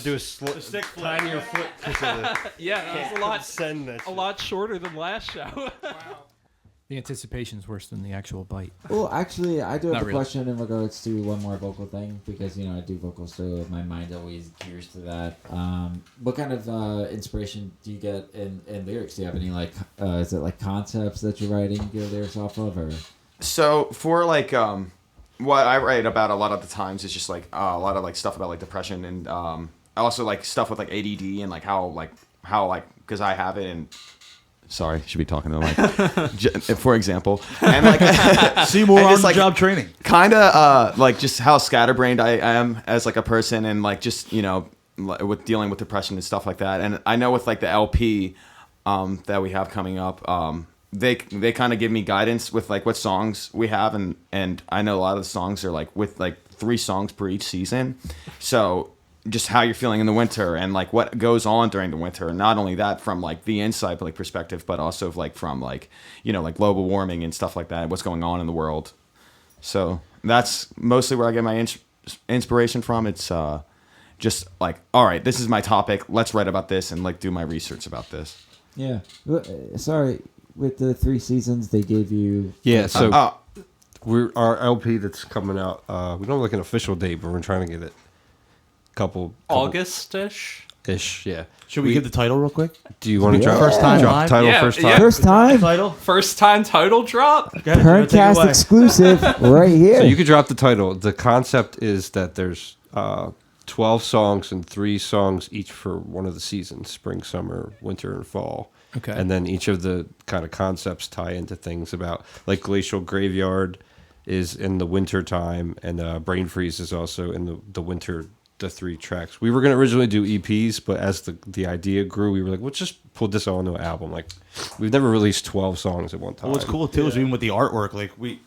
Do a stick tinier foot. Yeah, that was Send that a lot shorter than last show. The anticipation's worse than the actual bite. Well, actually, I do have Not a really. question in regards to one more vocal thing because I do vocals, so my mind always gears to that. What kind of inspiration do you get in lyrics? Do you have any is it like concepts that you're writing your lyrics off of, or? So for like what I write about a lot of the times is just like a lot of like stuff about like depression and also like stuff with like ADD and like how because I have it and sorry should be talking to the mic for example and like See more on the like, job training. Kind of like just how scatterbrained I am as like a person and like just with dealing with depression and stuff like that. And I know with like the LP that we have coming up, they kind of give me guidance with like what songs we have and I know a lot of the songs are like with like 3 songs per each season. So just how you're feeling in the winter and like what goes on during the winter. And not only that from like the inside like perspective, but also like from like, like global warming and stuff like that, what's going on in the world. So that's mostly where I get my inspiration from. It's just like, all right, this is my topic. Let's write about this and like do my research about this. Yeah. Sorry, with the 3 seasons they gave you. Yeah. So our LP that's coming out. We don't have like an official date, but we're trying to get it. Couple August-ish? Yeah. Should we give the title real quick? Do you want to drop First time drop live? title Yeah, first yeah. time? First time. Title? First time title drop? PERNcast exclusive right here. So you could drop the title. The concept is that there's 12 songs and 3 songs each for one of the seasons: spring, summer, winter, and fall. Okay. And then each of the kind of concepts tie into things about, like, Glacial Graveyard is in the winter time, and Brain Freeze is also in the winter. The 3 tracks. We were gonna originally do EPs, but as the idea grew, we were like, let's just put this all into an album. Like, we've never released 12 songs at one time. What's cool too is even with the artwork, like we've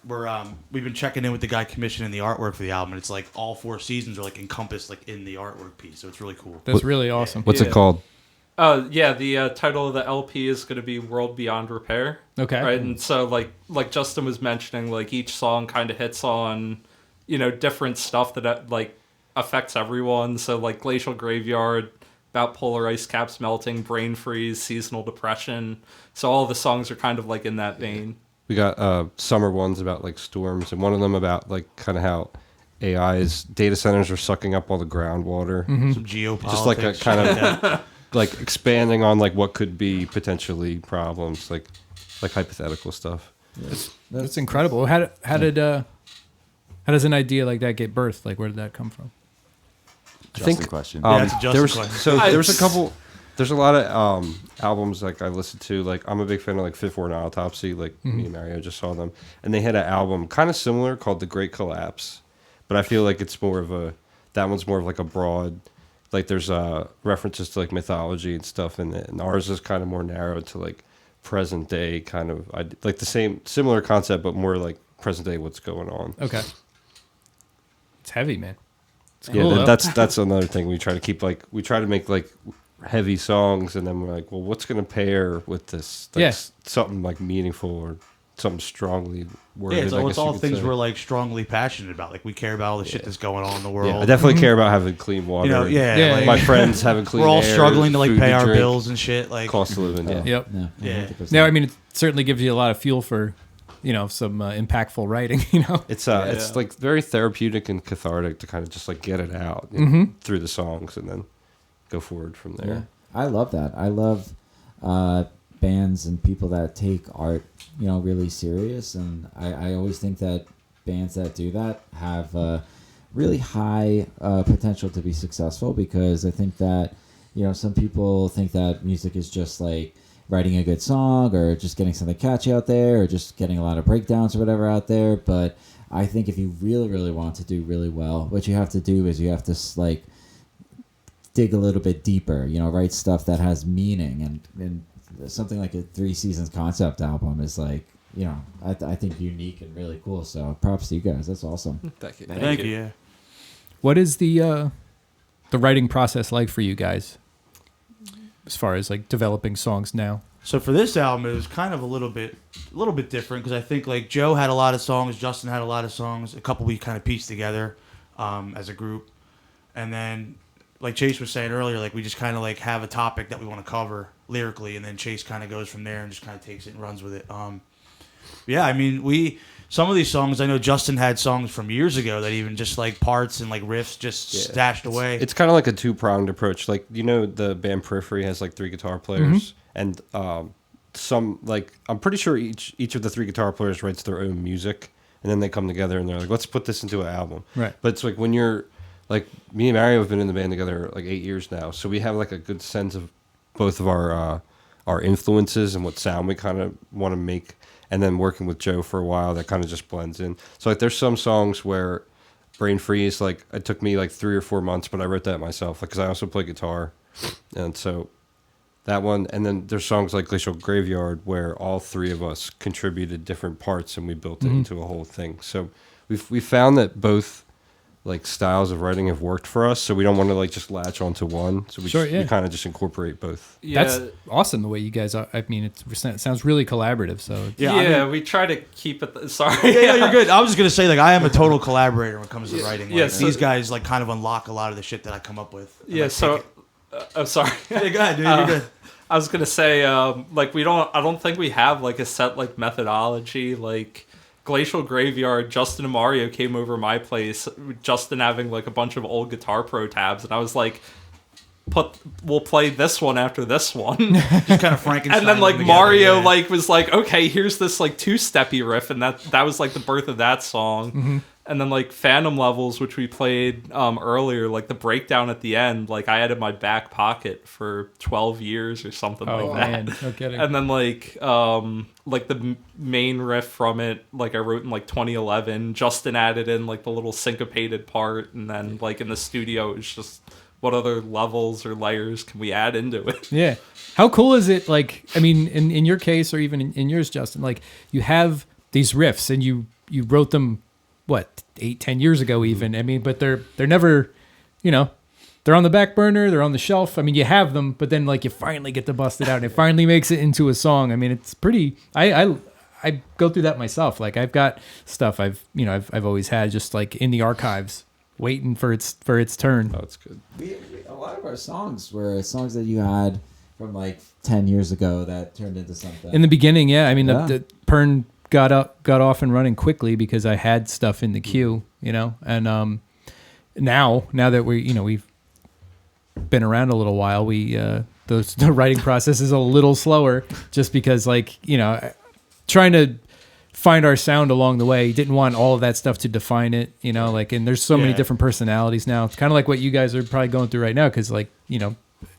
been checking in with the guy commissioning the artwork for the album, and it's like all 4 seasons are like encompassed like in the artwork piece, so it's really cool. That's really awesome. What's it called? The title of the LP is going to be World Beyond Repair. Okay. Right, and so like Justin was mentioning, like each song kind of hits on, different stuff that like affects everyone. So like Glacial Graveyard, about polar ice caps melting, Brain Freeze, seasonal depression. So all the songs are kind of like in that vein. We got summer ones about like storms, and one of them about like kind of how AI's data centers are sucking up all the groundwater. Some geopolitics. Just like a kind of like expanding on like what could be potentially problems, like hypothetical stuff. That's incredible. How does an idea like that get birthed? Like, where did that come from? Justin question. It's a Justin question. So there's a couple. There's a lot of albums like I listen to. Like, I'm a big fan of like Fifth Ward and Autopsy. Like, me and Mario just saw them, and they had an album kind of similar called The Great Collapse, but I feel like it's more of that one's more of like a broad. Like, there's references to like mythology and stuff in it, and ours is kind of more narrowed to like present day kind of. Like the similar concept, but more like present day what's going on. Okay. It's heavy, man. It's Yeah, cool, though. that's another thing we try to keep. Like, we try to make like heavy songs, and then we're like, well, what's going to pair with this? Like, something like meaningful or something strongly worded. Yeah, it's, I guess it's you all could things say. we're like strongly passionate about. Like, we care about all the shit that's going on in the world. Yeah, I definitely care about having clean water. Like, my friends having clean we're all air, struggling to like food pay our drink, bills and shit. Like, cost of living. Yeah. Yep. Yeah. 100%. Now, I mean, it certainly gives you a lot of fuel for, some impactful writing. It's like very therapeutic and cathartic to kind of just like get it out through the songs and then go forward from there. Yeah. I love that. I love bands and people that take art, really serious. And I always think that bands that do that have really high potential to be successful, because I think that, some people think that music is just like writing a good song or just getting something catchy out there or just getting a lot of breakdowns or whatever out there. But I think if you really, really want to do really well, what you have to do is you have to like dig a little bit deeper, write stuff that has meaning, and something like a 3 seasons concept album is like, I think unique and really cool. So props to you guys. That's awesome. Thank you. Thank you. Yeah. What is the writing process like for you guys, as far as like developing songs now? So for this album, it was kind of a little bit different, because I think like Joe had a lot of songs, Justin had a lot of songs, a couple we kind of pieced together as a group, and then like Chase was saying earlier, like we just kind of like have a topic that we want to cover lyrically, and then Chase kind of goes from there and just kind of takes it and runs with it. Yeah, I mean, some of these songs, I know Justin had songs from years ago that even just like parts and like riffs just stashed away. It's kind of like a 2-pronged approach. Like, the band Periphery has like 3 guitar players, and some, like, I'm pretty sure each of the 3 guitar players writes their own music, and then they come together and they're like, let's put this into an album. Right. But it's like when you're like, me and Mario have been in the band together like 8 years now, so we have like a good sense of both of our influences and what sound we kind of want to make. And then working with Joe for a while, that kind of just blends in. So like, there's some songs where Brain Freeze, like, it took me like 3 or 4 months, but I wrote that myself, like, because I also play guitar, and so that one. And then there's songs like Glacial Graveyard where all 3 of us contributed different parts and we built it into a whole thing. So we found that both like styles of writing have worked for us, so we don't want to like just latch onto one. So we kind of just incorporate both. Yeah. That's awesome the way you guys are. I mean, it sounds really collaborative. So We try to keep it. Sorry. Yeah, you're good. I was just gonna say, like, I am a total collaborator when it comes to writing. Like, so these guys like kind of unlock a lot of the shit that I come up with. And, like, So I'm sorry. Yeah, go ahead, dude. You're good. I was gonna say, like, I don't think we have like a set like methodology. Like Glacial Graveyard, Justin and Mario came over my place, Justin having like a bunch of old Guitar Pro tabs, and I was like, we'll play this one after this one. Just kind of Frankenstein. And then like Mario like was like, okay, here's this like 2-steppy riff, and that was like the birth of that song. And then like Phantom Levels, which we played earlier, like the breakdown at the end, like I had in my back pocket for 12 years or something like that. Man, no kidding. And then like the main riff from it, like I wrote in like 2011. Justin added in like the little syncopated part, and then like in the studio, it's just what other levels or layers can we add into it? Yeah. How cool is it? Like, I mean, in your case, or even in yours, Justin, like you have these riffs and you wrote them, what, 8-10 years ago even. I mean, but they're never, you know, they're on the back burner, they're on the shelf. I mean, you have them, but then like you finally get to bust it out and it finally makes it into a song. I mean, it's pretty, I go through that myself. Like I've got stuff I've always had just like in the archives waiting for its turn. Oh, it's good. A lot of our songs were songs that you had from like 10 years ago that turned into something. In the beginning, yeah. I mean, Yeah. the Pern got off and running quickly because I had stuff in the queue, you know. And now that we've been around a little while, the writing process is a little slower, just because like, you know, trying to find our sound along the way. Didn't want all of that stuff to define it, you know. Like, and there's so many different personalities now. It's kind of like what you guys are probably going through right now, because like, you know,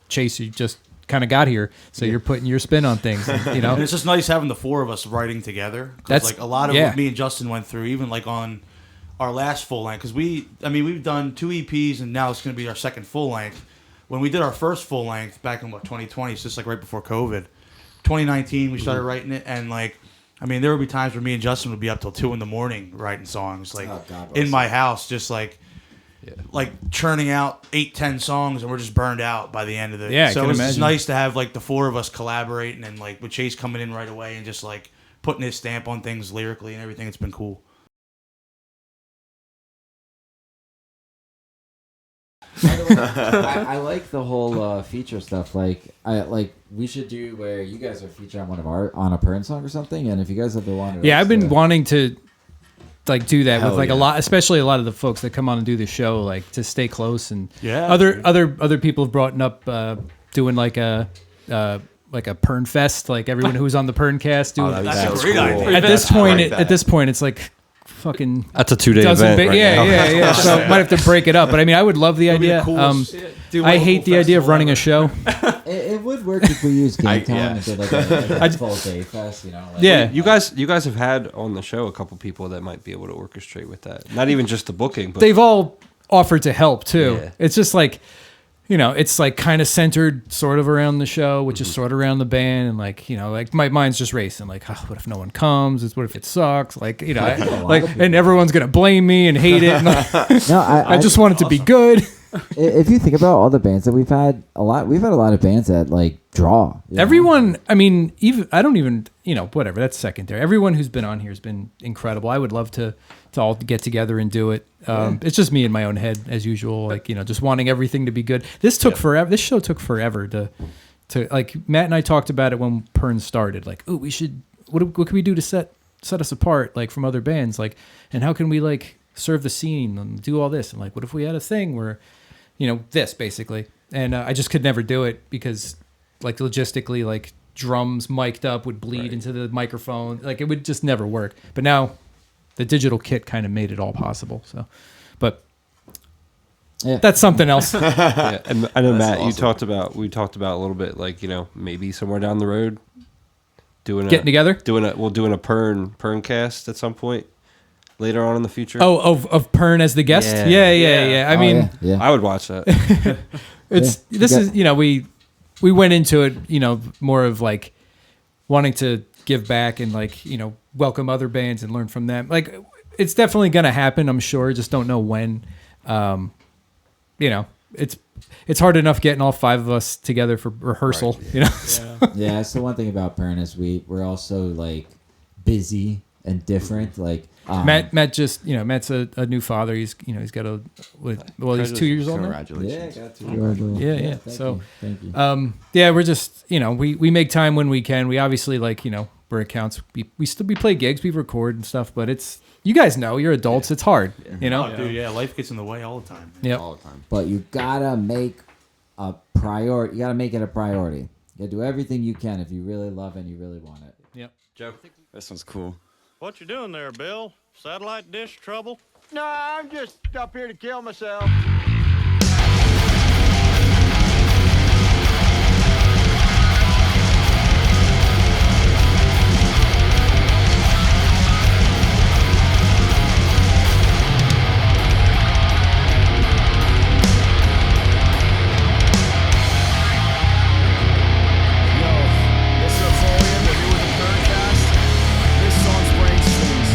Chase, you just kind of got here, so you're putting your spin on things, you know. And it's just nice having the four of us writing together. That's like a lot of what me and Justin went through, even like on our last full length, because we've done 2 EPs and now it's going to be our second full length. When we did our first full length back in 2020, it's just like right before COVID, 2019, we started writing it, and like, I mean, there would be times where me and Justin would be up till 2 a.m. writing songs, like in my house, just like churning out 8-10 songs, and we're just burned out by the end of it. Yeah, so it's just nice to have like the four of us collaborating, and like with Chase coming in right away and just like putting his stamp on things lyrically and everything. It's been cool. I like the whole feature stuff. Like we should do where you guys are featured on a Pern song or something. And if you guys have the one, I've been wanting to like do that with like a lot, especially a lot of the folks that come on and do the show, like to stay close. And other people have brought up doing like a Pern Fest, like everyone who's on the PERNcast doing. That's a great idea. At this point, it's like fucking. That's a 2-day event. Yeah. So might have to break it up, but I mean, I would love the idea. I hate the idea of running a show. It would work if we use game time and did like a full day fest, you know. Yeah, you guys have had on the show a couple people that might be able to orchestrate with that. Not even just the booking, but they've all offered to help too. Yeah. It's just like, you know, it's like kind of centered sort of around the show, which is sort of around the band, and like, you know, like my mind's just racing. Like, oh, what if no one comes? What if it sucks? Like, you know, and everyone's gonna blame me and hate it. And I just want it to be good. If you think about all the bands that we've had a lot of bands that like draw. Everyone, I mean, I don't even, you know, whatever. That's secondary. Everyone who's been on here has been incredible. I would love to all get together and do it. It's just me in my own head as usual. Like, you know, just wanting everything to be good. This took forever. This show took forever to like Matt and I talked about it when Pern started. Like, oh, we should. What can we do to set us apart like from other bands? Like, and how can we like serve the scene and do all this? And like, what if we had a thing where, you know, this basically. And I just could never do it because like logistically, like drums mic'd up would bleed into the microphone. Like it would just never work. But now the digital kit kind of made it all possible. So, but that's something else. Yeah, and I know Matt, awesome. we talked about a little bit, like, you know, maybe somewhere down the road getting together, doing a PERNcast at some point. Later on in the future. Oh, of Pern as the guest? Yeah. I mean, I would watch that. This is, you know, we went into it, you know, more of like wanting to give back and like, you know, welcome other bands and learn from them. Like, it's definitely going to happen, I'm sure. Just don't know when. You know, it's hard enough getting all 5 of us together for rehearsal, right. You know? Yeah, so one thing about Pern is we're also like busy and different. Like, Matt just, you know, Matt's a new father. He's, you know, he's got he's 2 years old now. Congratulations. Yeah, got 2 years old. Yeah. Thank you. Yeah, we're just, you know, we make time when we can. We obviously, like, you know, we're accounts. We play gigs, we record and stuff, but it's, you guys know, you're adults. It's hard, you know? Dude, life gets in the way all the time. Yeah, all the time. But you gotta make a priority. You gotta make it a priority. You gotta do everything you can if you really love it and you really want it. Yep. Joe, This one's cool. What you doing there, Bill? Satellite dish trouble? No, I'm just up here to kill myself. This is Acrolein, we're here with the PERNcast. This song's Brain Strings.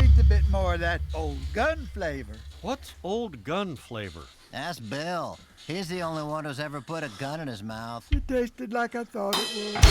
Needs a bit more of that old gun flavor. What's old gun flavor? Ask Bill. He's the only one who's ever put a gun in his mouth. It tasted like I thought it would.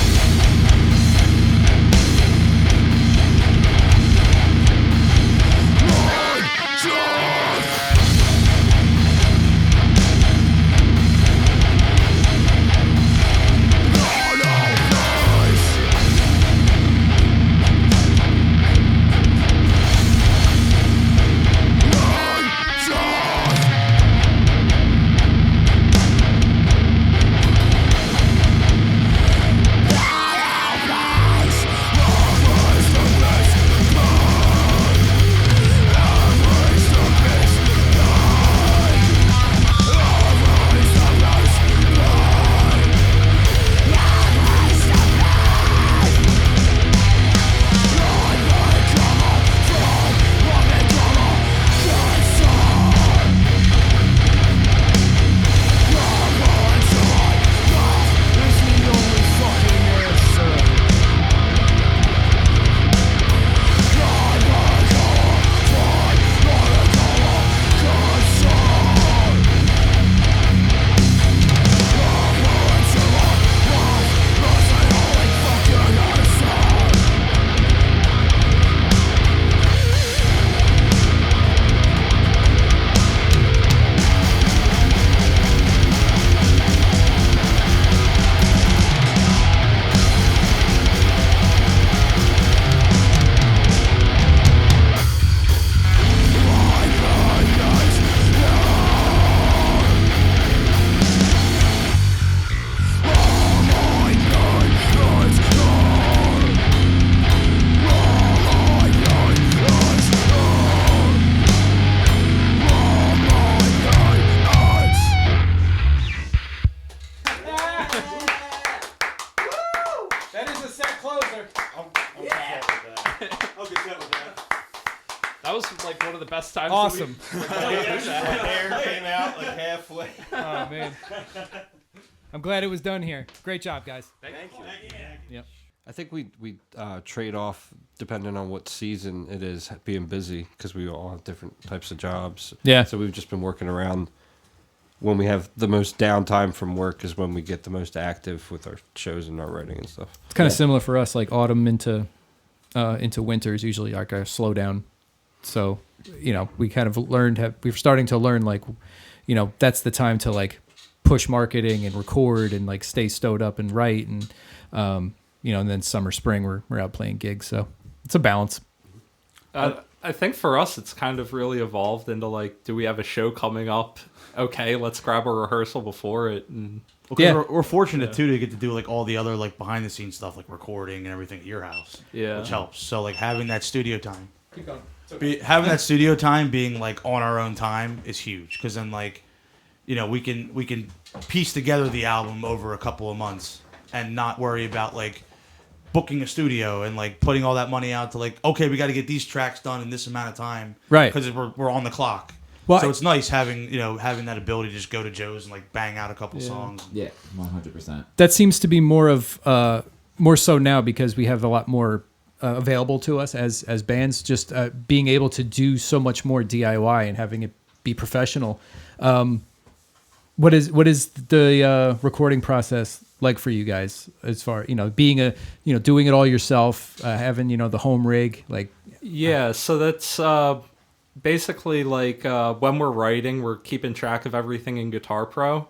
That is a set closer. That was like one of the best times. Awesome. Hair came out like halfway. Oh man. I'm glad it was done here. Great job, guys. Thank you. Yep. I think we trade off depending on what season it is, being busy, because we all have different types of jobs. Yeah. So we've just been working around when we have the most downtime from work is when we get the most active with our shows and our writing and stuff. It's kind of similar for us, like autumn into winter is usually like our slowdown. So, you know, we kind of we're starting to learn, like, you know, that's the time to like push marketing and record and like stay stowed up and write. And, you know, and then summer, spring, we're out playing gigs. So it's a balance. I think for us, it's kind of really evolved into like, do we have a show coming up? Okay, let's grab a rehearsal before it. And we're fortunate too to get to do like all the other like behind the scenes stuff, like recording and everything at your house. Yeah, which helps. So like having that studio time, having that studio time being like on our own time is huge, because then like, you know, we can piece together the album over a couple of months and not worry about like booking a studio and like putting all that money out to like, okay, we got to get these tracks done in this amount of time, right? Because we're on the clock. Well, so it's nice having that ability to just go to Joe's and like bang out a couple songs. Yeah, 100%. That seems to be more so now, because we have a lot more available to us as bands. Just being able to do so much more DIY and having it be professional. What is the recording process like for you guys, as far, being doing it all yourself, having the home rig, like? Yeah, so that's basically like when we're writing, we're keeping track of everything in Guitar Pro.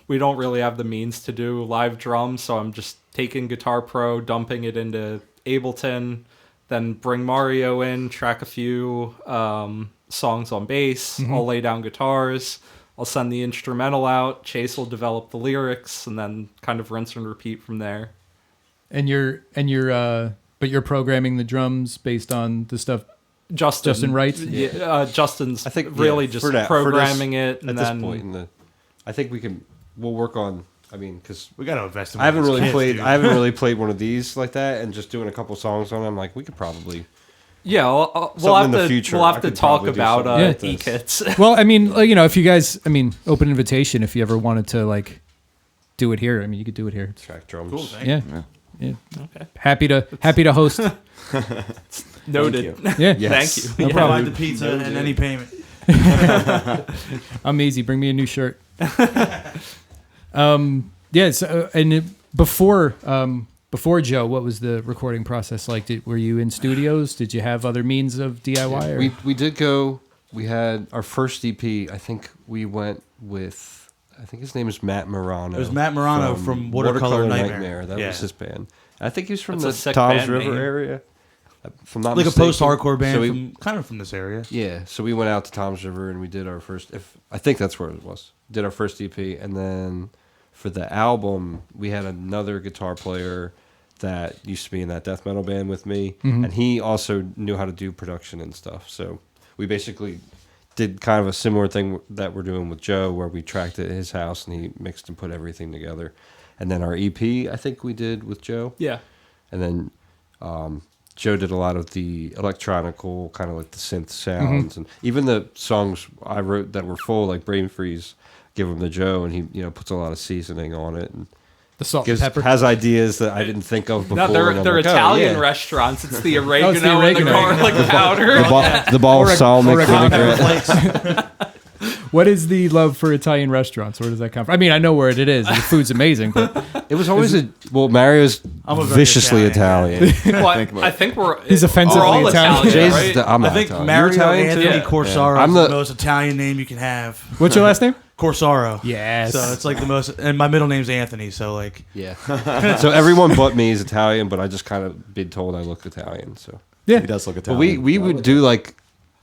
We don't really have the means to do live drums, so I'm just taking Guitar Pro, dumping it into Ableton, then bring Mario in, track a few songs on bass. Mm-hmm. I'll lay down guitars. I'll send the instrumental out. Chase will develop the lyrics, and then kind of rinse and repeat from there. And you're programming the drums based on the stuff Justin writes. Yeah, Justin's I think really just programming it, and at then this point I think we'll work on. I mean, because we got to invest in. I haven't really played one of these like that, and just doing a couple songs on them. Like, we could probably. Yeah, we'll have to talk about e-kits. Well, I mean, if you guys, open invitation if you ever wanted to like do it here. I mean, you could do it here. Track drums. Cool. Yeah. Okay. Happy to host. Noted. Yeah. Yes. Thank you. No problem. Provide the pizza and any payment. I'm easy. Bring me a new shirt. Yeah. So, before Joe, what was the recording process like? Were you in studios? Did you have other means of DIY? Or? We did go. We had our first EP. I think we went with. I think his name is Matt Morano. It was Matt Morano from Watercolor Nightmare. That was his band. I think he was from That's the a sick Toms band River name. area. If I'm not Like mistaken. a post-hardcore band, So kind of from this area. Yeah, so we went out to Toms River and we did our first. I think that's where it was. Did our first EP, and then for the album, we had another guitar player that used to be in that death metal band with me, and he also knew how to do production and stuff. So we basically did kind of a similar thing that we're doing with Joe, where we tracked it at his house and he mixed and put everything together. And then our EP, I think we did with Joe. Yeah. And then Joe did a lot of the electronical, kind of like the synth sounds, and even the songs I wrote that were full, like Brain Freeze, give them to Joe, and he puts a lot of seasoning on it, and the salt and pepper. Has ideas that I didn't think of before. No, they're like, Italian restaurants. It's the oregano, it's the oregano. and the garlic powder. the balsamic vinaigrette. What is the love for Italian restaurants? Where does that come from? I mean, I know where it is. The food's amazing, but it was always Mario's viciously Italian. Well, I think he's offensively we're all Italian. right? I think Italian. Mario Anthony Corsaro is the most Italian name you can have. What's your last name? Corsaro. Yes. So it's like the most, and my middle name's Anthony. So like, yeah. So everyone but me is Italian, but I just kind of been told I look Italian. So yeah, he does look but Italian. we would do like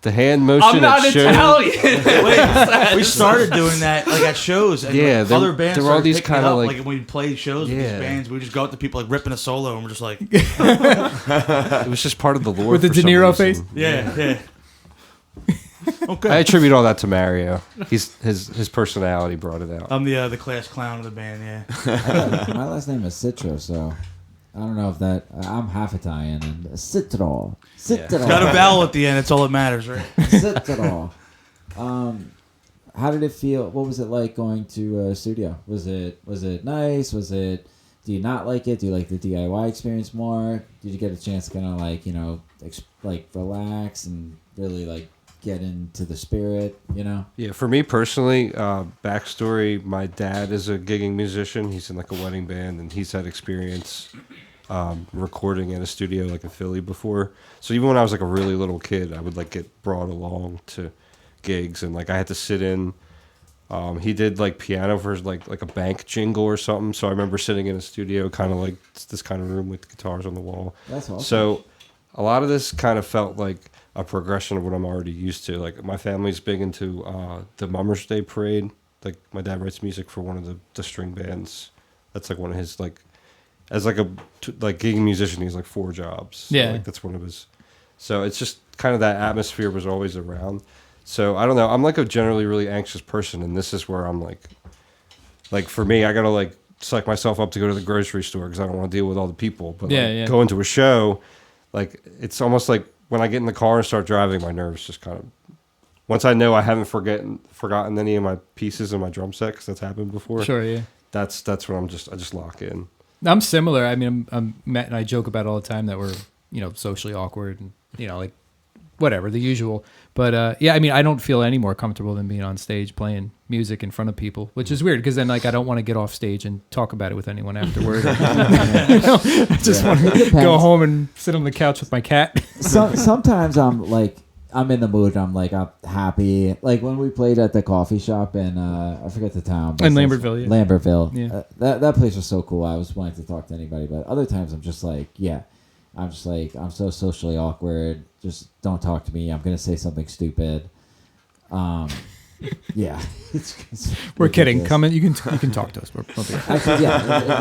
the hand motion. I'm not at Italian. Wait, we started doing that like at shows. And Yeah, like, there- other bands there were all started these picking it kinda up. like- when we played shows with these Yeah. bands, we just go up to people like ripping a solo, and we're just like, It was just part of the lore. With the for De some Niro reason. face? yeah. Okay. I attribute all that to Mario. His personality brought it out. I'm the class clown of the band. Yeah. My last name is Citro, so I don't know if that. I'm half Italian, and Citro. Got a vowel at the end. It's all that matters, right? Citro. How did it feel? What was it like going to a studio? Was it nice? Do you not like it? Do you like the DIY experience more? Did you get a chance to kind of like relax and really like get into the spirit? Yeah, for me personally, backstory: my dad is a gigging musician. He's in like a wedding band, and he's had experience recording in a studio like in Philly before. So even when I was like a really little kid, I would like get brought along to gigs, and like I had to sit in. He did like piano for like a bank jingle or something. So I remember sitting in a studio, kind of like this kind of room with guitars on the wall. That's awesome. So a lot of this kind of felt like a progression of what I'm already used to. Like my family's big into the Mummers Day Parade. Like my dad writes music for one of the string bands. That's like one of his like, as like a like gigging musician, he's like 4 jobs. So, Yeah. like that's one of his. So it's just kind of that atmosphere was always around. So I don't know. I'm like a generally really anxious person, and this is where I'm like for me, I gotta like psych myself up to go to the grocery store because I don't want to deal with all the people. But like, going to a show, like it's almost like when I get in the car and start driving, my nerves just kind of. Once I know I haven't forgotten any of my pieces in my drum set, because that's happened before. Sure, yeah. That's when I just lock in. I'm similar. I mean, Matt and I joke about it all the time that we're, socially awkward and, like whatever, the usual. But yeah, I mean, I don't feel any more comfortable than being on stage playing music in front of people, which is weird because then like I don't want to get off stage and talk about it with anyone afterward. I just want to go home and sit on the couch with my cat. Sometimes I'm in the mood. I'm happy. Like when we played at the coffee shop in I forget the town. In Lambertville, yeah. Lambertville. Yeah. That place was so cool. I was wanting to talk to anybody, but other times I'm just like, I'm so socially awkward. Just don't talk to me. I'm gonna say something stupid. Yeah. We're kidding. Come in. You can talk to us. We'll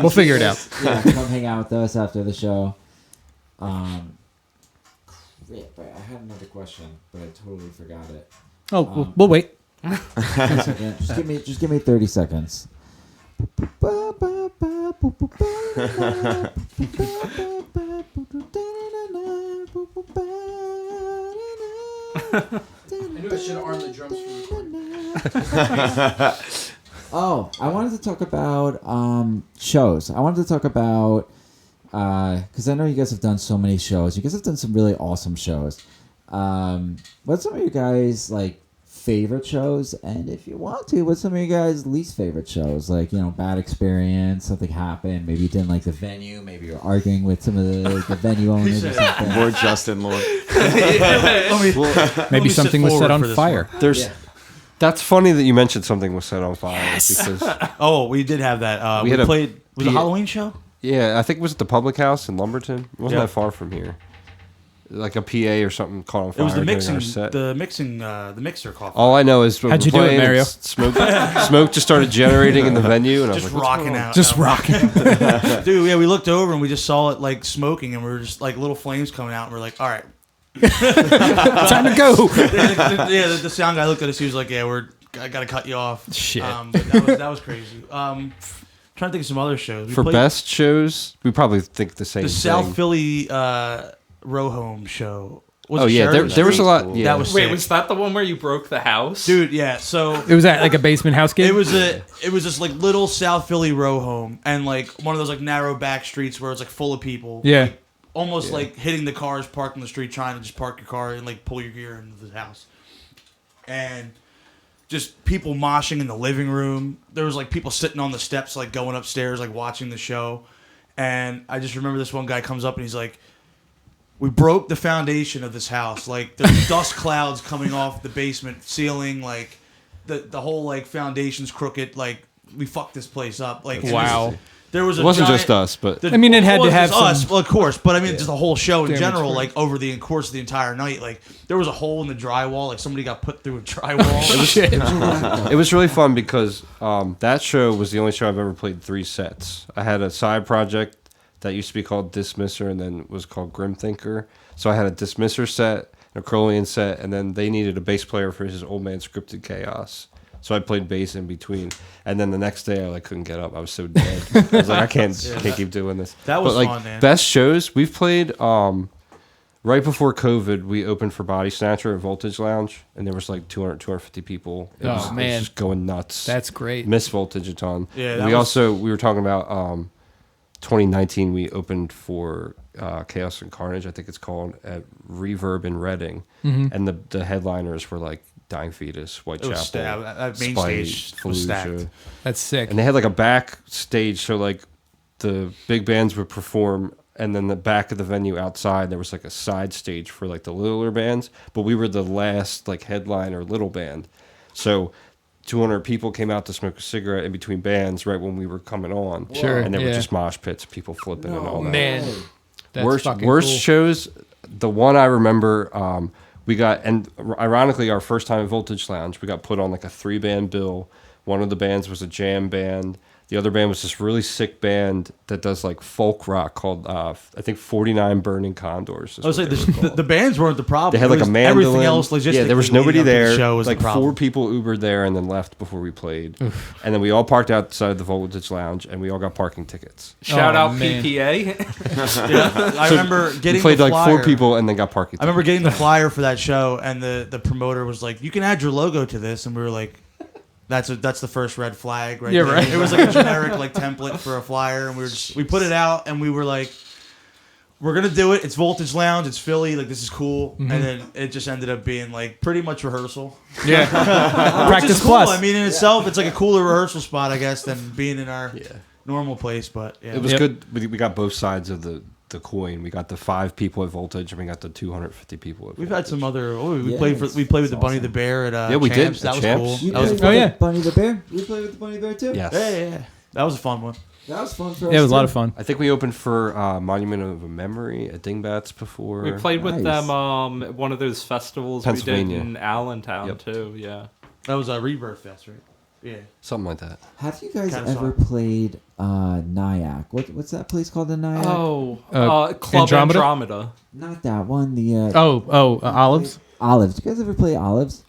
figure it out. Yeah, come hang out with us after the show. I had another question, but I totally forgot it. Oh, we'll wait. Just give me 30 seconds. I knew I should have armed the drums for recording. Oh, I wanted to talk about shows. I wanted to talk about because I know you guys have done so many shows. You guys have done some really awesome shows. What's some of your guys like favorite shows? And if you want to, what's some of your guys' least favorite shows? Like, bad experience, something happened. Maybe you didn't like the venue. Maybe you're arguing with some of the venue owners or something. Lord Justin, Lord. Maybe something was set on fire. That's funny that you mentioned something was set on fire. Yes. Because we did have that. We played. Was it a Halloween show? Yeah, I think it was at the Public House in Lumberton. It wasn't that far from here. Like a PA or something caught on fire. It was the during mixing. The mixer caught fire. All I know is when how'd you do it, Mario? Smoke just started generating in the venue, and I was like, rocking out. Just rocking. Dude, yeah, we looked over and we just saw it like smoking, and we were just like little flames coming out, and we're like, all right, time to go. The sound guy looked at us. He was like, yeah, I gotta cut you off. Shit. But that was crazy. Trying to think of some other shows. For best shows, we probably think the same thing. The South Philly row home show. There was a lot. Yeah. That was Wait, sick. was that the one where you broke the house? Dude, yeah. So it was at like a basement house game? It was this like little South Philly row home, and like one of those like narrow back streets where it's like full of people. Yeah. Like, almost like hitting the cars parked on the street, trying to just park your car and like pull your gear into the house. And just people moshing in the living room. There was like people sitting on the steps, like going upstairs, like watching the show. And I just remember this one guy comes up and he's like, we broke the foundation of this house. Like there's dust clouds coming off the basement ceiling. Like the whole like foundation's crooked. Like we fucked this place up. Like wow. There was it wasn't just us, but I mean, it had to have some... us, well, of course. But I mean, just the whole show in Damage general. for it. Like over the course of the entire night, like there was a hole in the drywall. Like somebody got put through a drywall. It was really fun because that show was the only show I've ever played 3 sets. I had a side project that used to be called Dismisser and then was called Grim Thinker. So I had a Dismisser set, an Acrolein set, and then they needed a bass player for his Old Man Scripted Chaos. So I played bass in between, and then the next day I like couldn't get up. I was so dead. I was like, I can't keep doing this. That was but, like, fun, man. Best shows we've played. Right before COVID, we opened for Body Snatcher at Voltage Lounge, and there was like 250 people. It was just going nuts. That's great. Miss Voltage a ton. Yeah, we were talking about 2019. We opened for Chaos and Carnage, I think it's called, at Reverb in Reading, and the headliners were like Dying Fetus, Whitechapel, that main Spite, stage was stacked. Fallujah. That's sick. And they had like a backstage, so like the big bands would perform, and then the back of the venue outside there was like a side stage for like the littler bands, but we were the last like headliner little band, so 200 people came out to smoke a cigarette in between bands right when we were coming on. Sure, and there were yeah. just mosh pits, people flipping and all that. Man, that's worst fucking cool. shows. The one I remember, we got, and ironically, our first time at Voltage Lounge, we got put on like a 3-band bill. One of the bands was a jam band. The other band was this really sick band that does like folk rock called, I think, 49 Burning Condors. I was like, the bands weren't the problem. They had like a mandolin. Everything else, logistically, yeah, there was nobody there. The show was like the problem. 4 people Ubered there and then left before we played. And then we all parked outside the Voltage Lounge and we all got parking tickets. Shout out man. PPA. Yeah, I remember getting We played the like flyer. 4 people and then got parking tickets. I remember getting the flyer for that show, and the promoter was like, "You can add your logo to this," and we were like, "That's the first red flag, right?" Yeah, there. right. It was like a generic like template for a flyer, and we put it out, and we were like, "We're gonna do it. It's Voltage Lounge. It's Philly. Like, this is cool." And then it just ended up being like pretty much rehearsal. Yeah. Which Practice is cool. plus. I mean, in itself, it's like a cooler rehearsal spot, I guess, than being in our normal place. But yeah. It was good. We got both sides of the coin. We got the 5 people at Voltage, and we got the 250 people at We've Voltage. had some other. We Yeah, played with the Bunny awesome. the Bear at Yeah, we did, Champs. That at was Champs. cool. You That was played fun. with yeah. Bunny the Bear? You played with the Bunny Bear too? Yes. Yeah. That was a fun one. That was fun for us. Yeah, it was a lot too. of fun. I think we opened for Monument of a Memory at Dingbats before. We played with Nice. them at one of those festivals we did Pennsylvania. in Allentown Yep. too. Yeah. That was a Rebirth Fest, right? Yeah. Something like that. Have you guys Kinda ever played Nyack? What's that place called in Nyack? Club Andromeda? Andromeda. Not that one. The Olives. Olives. Did you guys ever play Olives?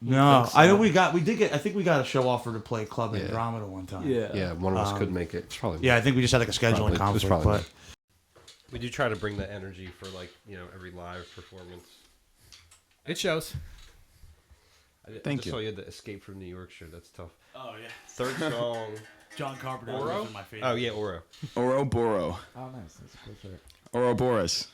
No, so. I know we did get. I think we got a show offer to play Club Andromeda one time. Yeah, one of us couldn't make it. It's probably Yeah, I think we just had like a scheduling Probably- it was conflict. probably But we do try to bring the energy for every live performance. It shows. Thank just you. saw you had the Escape from New York shirt. That's tough. oh yeah, Third song. John Carpenter Oro? was my favorite. Oh yeah, Oro. Ouroboros. Oh, nice. That's a cool shirt. Ouroboros.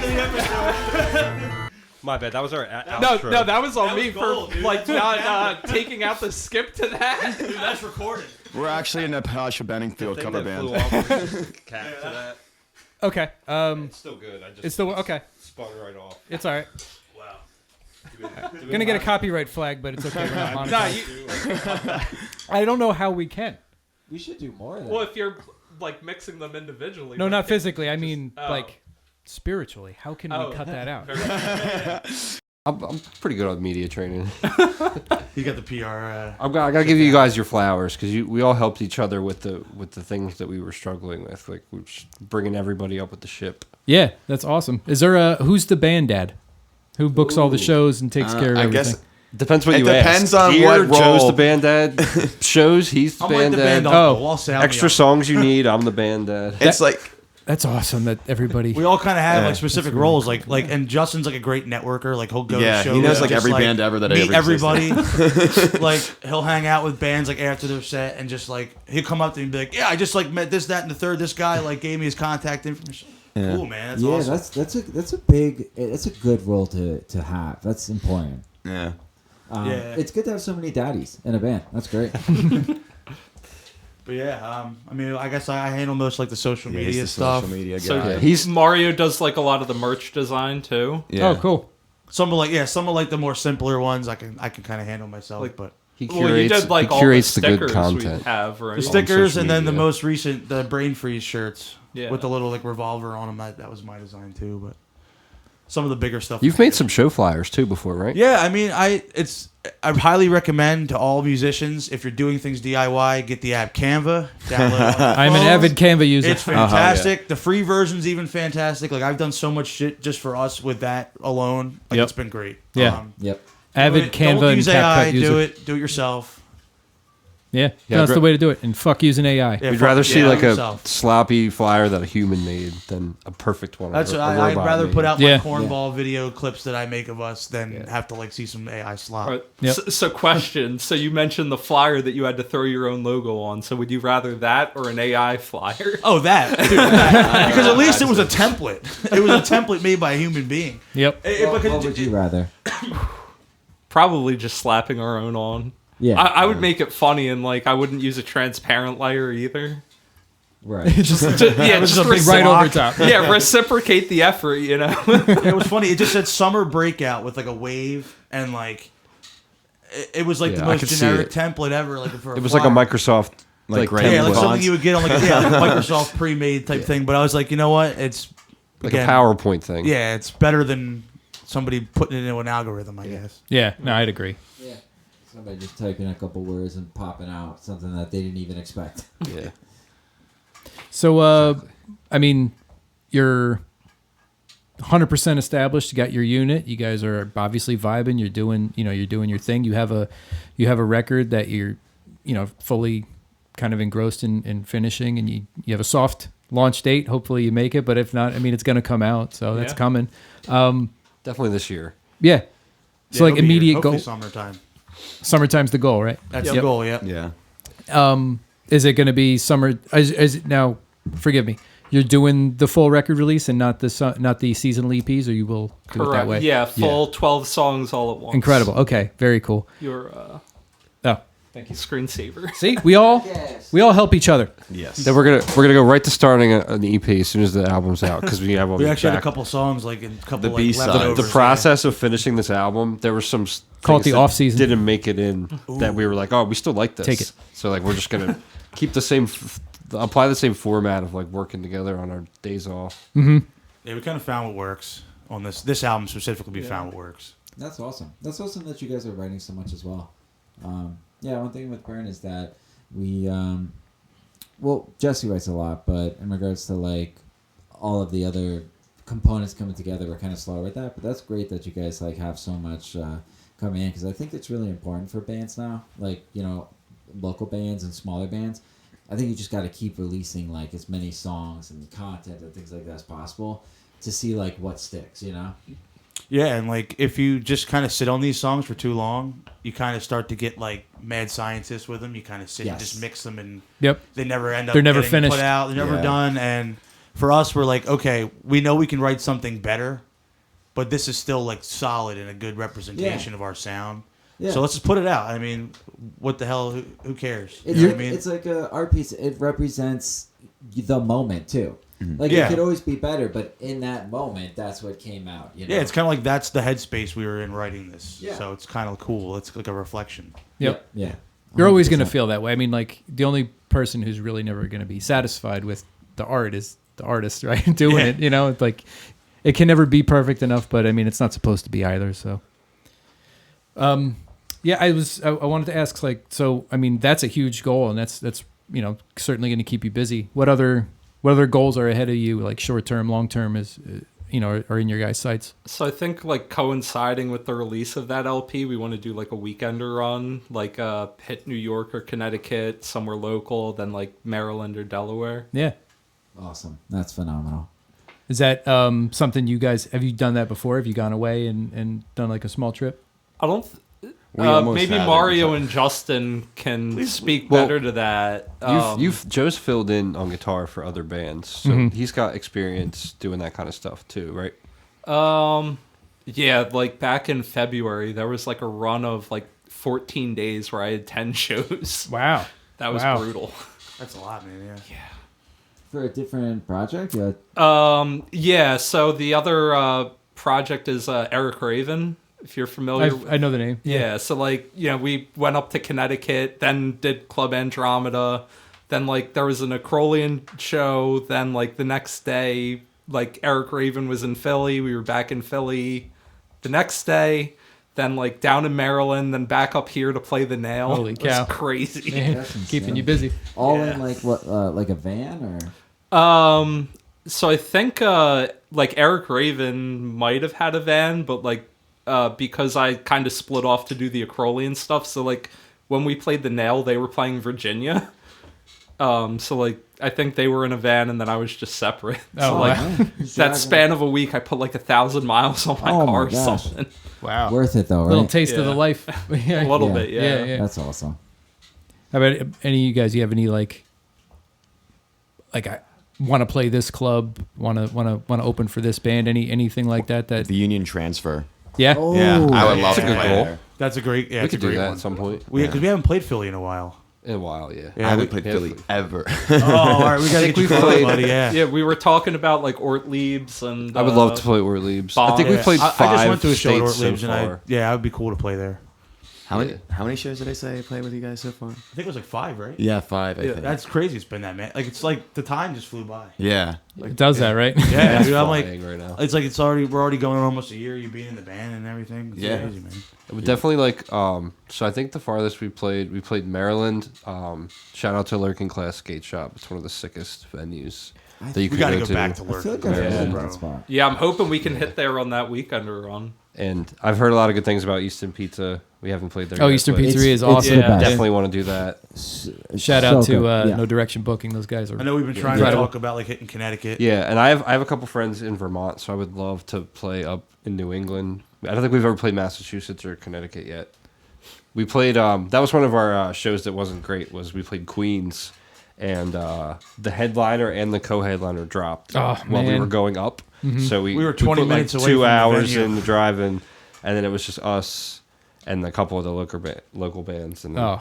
end of the episode. My bad. That was our No, outro. no, that was on That me was gold, for dude. like That's not taking out the skip to that. Dude, that's recorded. We're actually in a Pasha Benningfield Thing cover that flew band. off was just cap to that. Okay. It's still good. I just It's still okay. spun right off. It's all right. Wow. Gonna get a copyright flag, but it's okay. We're not Nah, monetized. I don't know how we can. We should do more of that. well, if you're like mixing them individually. No, but not it- physically. I mean, oh. like spiritually. How can Oh. we cut that out? I'm pretty good on media training. You got the PR. I gotta give you guys your flowers because we all helped each other with the things that we were struggling with, like we're just bringing everybody up with the ship. Yeah, that's awesome. Is there a who's the band dad? Who books all the shows and takes care of I everything? guess Depends what It you depends ask. on Here, what Joe's role. the band dad. Shows, he's the I'm like band the dad. band Oh. uncle. I'll sound Extra me up. songs you need, I'm the band dad. it's like That's awesome that everybody. We all kind of have Yeah. like specific roles, like and Justin's like a great networker. Like he'll go Yeah, to shows, he knows, like, just, every band ever that meet ever existed. everybody. Like he'll hang out with bands like after their set and just like he'll come up to me and be like, "Yeah, I just like met this, that, and the third. This guy like gave me his contact information." Yeah. Cool, man. That's yeah, awesome. that's a good role to have. That's important. yeah. Yeah. It's good to have so many daddies in a band. That's great. But yeah, I mean, I guess I handle most like the social He's media the stuff. social media So guy. He's Mario does like a lot of the merch design too. Yeah. Oh, cool. Some of like the more simpler ones, I can kind of handle myself. Like- but he Well, you curates, did like he all curates the the good stickers content. we have, right? the stickers social and then the media. most recent the Brain Freeze shirts Yeah. with the little like revolver on them. That was my design too. But some of the bigger stuff. You've made some show flyers too before, right? Yeah, I mean, I highly recommend to all musicians, if you're doing things DIY, get the app Canva. Download it on your I'm an phones. avid Canva user. It's fantastic. The free version's even fantastic. Like I've done so much shit just for us with that alone. Like Yep. it's been great. Yeah. Yep. Avid Canva don't and use CapCut AI. user. Do it yourself. Yeah, Yeah, that's I'd the ra- way to do it. And fuck using AI. Yeah, We'd fuck- rather see yeah, like yourself. a sloppy flyer that a human made than a perfect one. That's a I'd robot rather made. put out Yeah. my cornball video clips that I make of us than have to like see some AI slop. All right. Yep. So question. So you mentioned the flyer that you had to throw your own logo on. So would you rather that or an AI flyer? Oh, that dude, that. Because at least it was a template. It was a template made by a human being. Yep. What would you rather? Probably just slapping our own on. Yeah. I would make it funny and like I wouldn't use a transparent layer either. Right. Just a big Right block. over top. yeah, reciprocate the effort, you know. It was funny. It just said summer breakout with like a wave and like it was like Yeah, the I most could see generic it. template ever. Like for It was like a flyer. Microsoft Like template. Ray Yeah, like Fonts. something you would get on like a Microsoft pre-made type thing. But I was like, you know what? It's like again, a PowerPoint thing. Yeah, it's better than somebody putting it into an algorithm, I guess. Yeah. No, I'd agree. Yeah. Somebody just typing a couple words and popping out something that they didn't even expect. Yeah. So, I mean, you're 100% established. You got your unit. You guys are obviously vibing. You're doing your thing. You have a record that you're, fully kind of engrossed in finishing, and you have a soft launch date. Hopefully you make it, but if not, I mean, it's going to come out. So that's Yeah. coming. Definitely this year. Yeah. So like it'll be here. immediate Hopefully goal. summertime. Summertime's the goal, right? That's Yep. the goal. Yep. Yeah. Is it going to be summer? Is it now? Forgive me. You're doing the full record release and not the seasonal EPs, or you will do it that way? Yeah, full 12 songs all at once. Incredible. Okay, very cool. Your Oh, thank you. Screensaver. see, we all help each other. Yes. Then we're gonna go right to starting an EP as soon as the album's out because we have all We these actually had a back- couple songs like in a couple The like B-sides. leftovers. The process of finishing this album, there were some Call it things the that off-season. didn't make it in that we were like, oh, we still like this. Take it. So like we're just gonna keep the same, apply the same format of like working together on our days off. Yeah, we kind of found what works on this album specifically. We found what works. That's awesome. That's awesome that you guys are writing so much as well. Yeah, one thing with Burn is that we, Jesse writes a lot, but in regards to like all of the other components coming together, we're kind of slower with that. But that's great that you guys like have so much coming in because I think it's really important for bands now, like local bands and smaller bands. I think you just got to keep releasing like as many songs and content and things like that as possible to see like what sticks, Yeah, and like if you just kind of sit on these songs for too long, you kind of start to get like mad scientists with them. You kind of sit and Yes. just mix them, and Yep. they never end up. They're never getting finished. Put out. They're never Yeah. done. And for us, we're like, okay, we know we can write something better, but this is still like solid and a good representation of our sound. Yeah. So let's just put it out. I mean, what the hell? Who cares? It's, You know what I mean? It's like a art piece. It represents the moment too. Like Yeah. it could always be better, but in that moment, that's what came out. You know? Yeah, it's kind of like that's the headspace we were in writing this. Yeah. So it's kind of cool. It's like a reflection. Yep. Yeah. You're always going to 100%. feel that way. I mean, like the only person who's really never going to be satisfied with the art is the artist, right? Doing it, you know, it's like it can never be perfect enough, but I mean, it's not supposed to be either. So, yeah, I wanted to ask, like, so I mean, that's a huge goal, and that's you know certainly going to keep you busy. What other goals are ahead of you, like short term, long term, is you know, are in your guys' sights? So I think like coinciding with the release of that LP, we want to do like a weekender run, like hit New York or Connecticut, somewhere local, then like Maryland or Delaware. Yeah. Awesome. That's phenomenal. Is that something you guys have you done that before? Have you gone away and done like a small trip? I don't. almost Maybe have it, Mario but- and Justin can speak Well, better to that. Joe's filled in on guitar for other bands, so he's got experience doing that kind of stuff too, right? Yeah, like back in February, there was like a run of like 14 days where I had 10 shows. Wow. That was brutal. That's a lot, man. Yeah. For a different project? Yeah. Yeah, so the other project is Eric Raven, if you're familiar. I know the name. Yeah, so like, you know, we went up to Connecticut, then did Club Andromeda, then like there was an Acrolein show, then like the next day, like Eric Raven was in Philly, we were back in Philly the next day, then like down in Maryland, then back up here to play the Nail. Holy It cow. was crazy. That's Keeping insane. you busy. All in like what, like a van or? So I think like Eric Raven might have had a van, but like because I kind of split off to do the Acrolein stuff. So like when we played the Nail, they were playing Virginia. So like I think they were in a van and then I was just separate. Oh, so like wow. that span of a week, I put like 1,000 miles on my Oh, my car or gosh. something. Wow. Worth it though, right? Little taste of the Yeah. life. A little bit, yeah. yeah. That's awesome. How about any of you guys? You have any like I want to play this club? Want to open for this band? Anything like that? That The Union Transfer. yeah. Oh, Yeah, I would love That's a to good play goal. there. That's a great. Yeah, We it's could a great do that one. at some point. Because we haven't played Philly in a while. In a while, yeah. Yeah, I haven't we- played Philly ever. Oh, all right. We gotta think get you we've played, played- buddy. Yeah. Yeah, we were talking about like Ortlieb's and I would love to play Ortlieb's. Bond. I think we Yeah. played I five just went to a show at states so Ortlieb's, and far. it would be cool to play there. How many shows did I say I played with you guys so far? I think it was like 5, right? Yeah, 5. I think. That's crazy. It's been that, man. Like it's like the time just flew by. Yeah. It does that, right? Yeah, It's dude. I'm like, flying right now. it's like we're already going on almost a year. You being in the band and everything. It's Yeah. crazy, man. We definitely like. So I think the farthest we played Maryland. Shout out to Lurking Class Skate Shop. It's one of the sickest venues that you We could got to go go back to I work. feel like I've Yeah. heard of that spot. Yeah, I'm hoping we can hit there on that weekend run. And I've heard a lot of good things about Easton Pizza. We haven't played there. Oh, yet, Eastern but Pizzeria is It's awesome. the Yeah, best. Definitely want to do that. Shout out So to good. Yeah. No Direction Booking. Those guys are. I know we've been trying Incredible. to talk about like hitting Connecticut. Yeah, and I have a couple friends in Vermont, so I would love to play up in New England. I don't think we've ever played Massachusetts or Connecticut yet. We played. That was one of our shows that wasn't great. Was we played Queens, and the headliner and the co-headliner dropped Oh, while we man. were going up. So we were 20 put, minutes like, away 2 from the hours venue. in the drive-in, and then it was just us and a couple of the local bands. And then, Oh,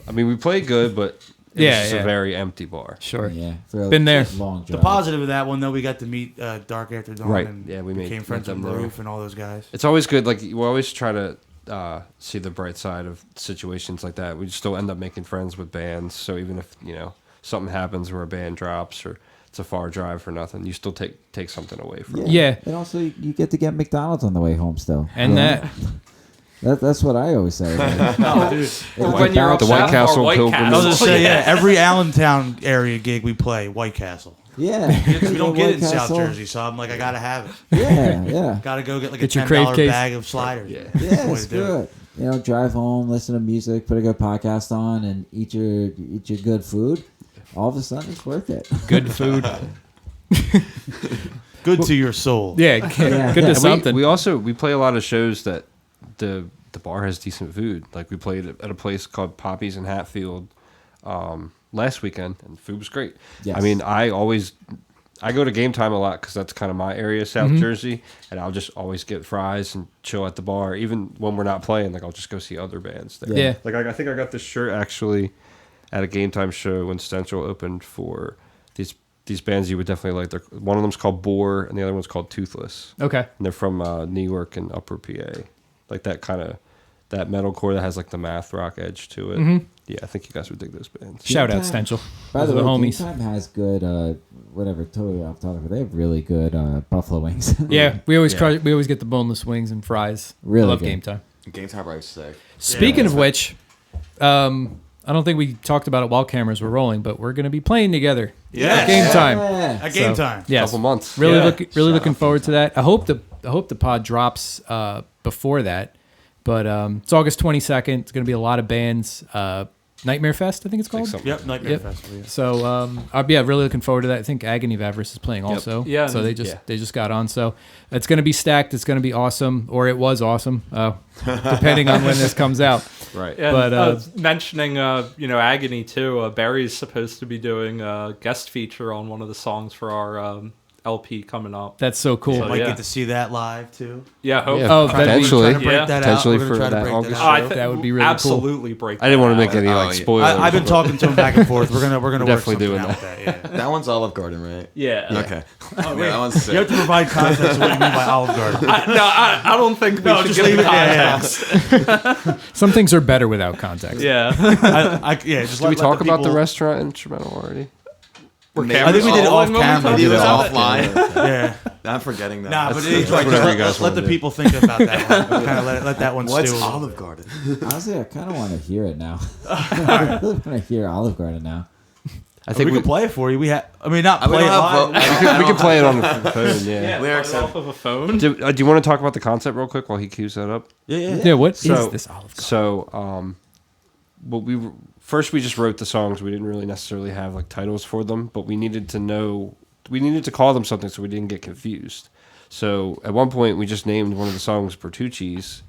I mean, we played good, but it Yeah, was just yeah. a very empty bar. sure. Yeah. For a Been there. Long The drive. positive of that one, though, we got to meet Dark After Dawn. Right. And Yeah, we became met friends with them there. Roof and all those guys. It's always good. Like we always try to see the bright side of situations like that. We still end up making friends with bands. So even if something happens where a band drops or it's a far drive for nothing, you still take something away from it. Yeah. And also, you get to get McDonald's on the way home still. And Yeah. That's what I always say. Right? No, dude. It's When like you're that- The White upset, Castle or White Pilgrims. I was Castle. just say, yeah, every Allentown area gig we play, White Castle. Yeah. We don't get it in White South Castle. Jersey, so I'm like, I gotta have it. Yeah, yeah. Gotta go get like Get a your crave $10 case. bag of sliders. Yeah. Yeah, Way it's to do it. good. You know, drive home, listen to music, put a good podcast on, and eat your good food. All of a sudden, it's worth it. Good food. Good to your soul. Yeah. Yeah. Good to And And something. we play a lot of shows that the bar has decent food. Like we played at a place called Poppy's in Hatfield last weekend, and the food was great. Yes. I mean, I always I go to Game Time a lot because that's kind of my area, South Jersey, and I'll just always get fries and chill at the bar. Even when we're not playing, like I'll just go see other bands there. Yeah. Like I think I got this shirt actually at a Game Time show when Central opened for these bands you would definitely like. One of them's called Boar, and the other one's called Toothless. Okay. And they're from New York and Upper PA, like that kind of that metalcore that has like the math rock edge to it. Yeah, I think you guys would dig those bands. Shout out, Time- Stencil. By the Those way, are the Game homies. Time has good, totally off topic, but they have really good buffalo wings. Yeah, we always get the boneless wings and fries. Really I love good. Game Time. Game Time Rice sick. Speaking of which, I don't think we talked about it while cameras were rolling, but we're going to be playing together. Yes. At Game Time. Yeah. At Game So, Time. Yes. Couple months. Really Yeah. looking forward to that. I hope the pod drops before that, but it's August 22nd. It's going to be a lot of bands. Nightmare Fest, I think it's called. Yep, Nightmare Yep. Festival. Yeah. So really looking forward to that. I think Agony of Avarice is playing also. Yeah, So they and- just got on. So it's going to be stacked. It's going to be awesome, or it was awesome, depending on when this comes out. Right. And, But, mentioning, Agony too. Barry's supposed to be doing a guest feature on one of the songs for our LP coming up. That's so cool. So, Might yeah. get to see that live too. Yeah, hope. Yeah, Oh, that'd be- potentially. Trying to break Yeah. that Potentially out. We're for gonna try to that break August that show. out. That would be really cool. absolutely break. I didn't want to make that any Oh, like yeah. spoilers. I've been talking to him back and forth. We're gonna work definitely something doing out that. with that. Yeah. That one's Olive Garden, right? Yeah. Okay. Oh, yeah, that one's sick. You have to provide context of what you mean by Olive Garden. I don't think we should just give leave the it. Yeah, context. Some things are better without context. Yeah. Just Did we talk about the people- restaurant instrumental already? I think we did it off camera. We did it Yeah. offline. Yeah. I'm forgetting that. Nah, but That's it's like, whatever you guys let the wanna do. people think about that one. Kind of let that one What's stew. Olive Garden? Honestly, I kind of want to hear it now. I really want to hear Olive Garden now. I think we can play it for you. Not we play it don't have live. we can play it on the phone. Yeah. Lyrics off of a phone. Do you want to talk about the concept real quick while he cues that up? Yeah, what is So- this Olive Garden? So, well, we just wrote the songs. We didn't really necessarily have like titles for them, but we needed to call them something so we didn't get confused. So at one point we just named one of the songs Bertucci's,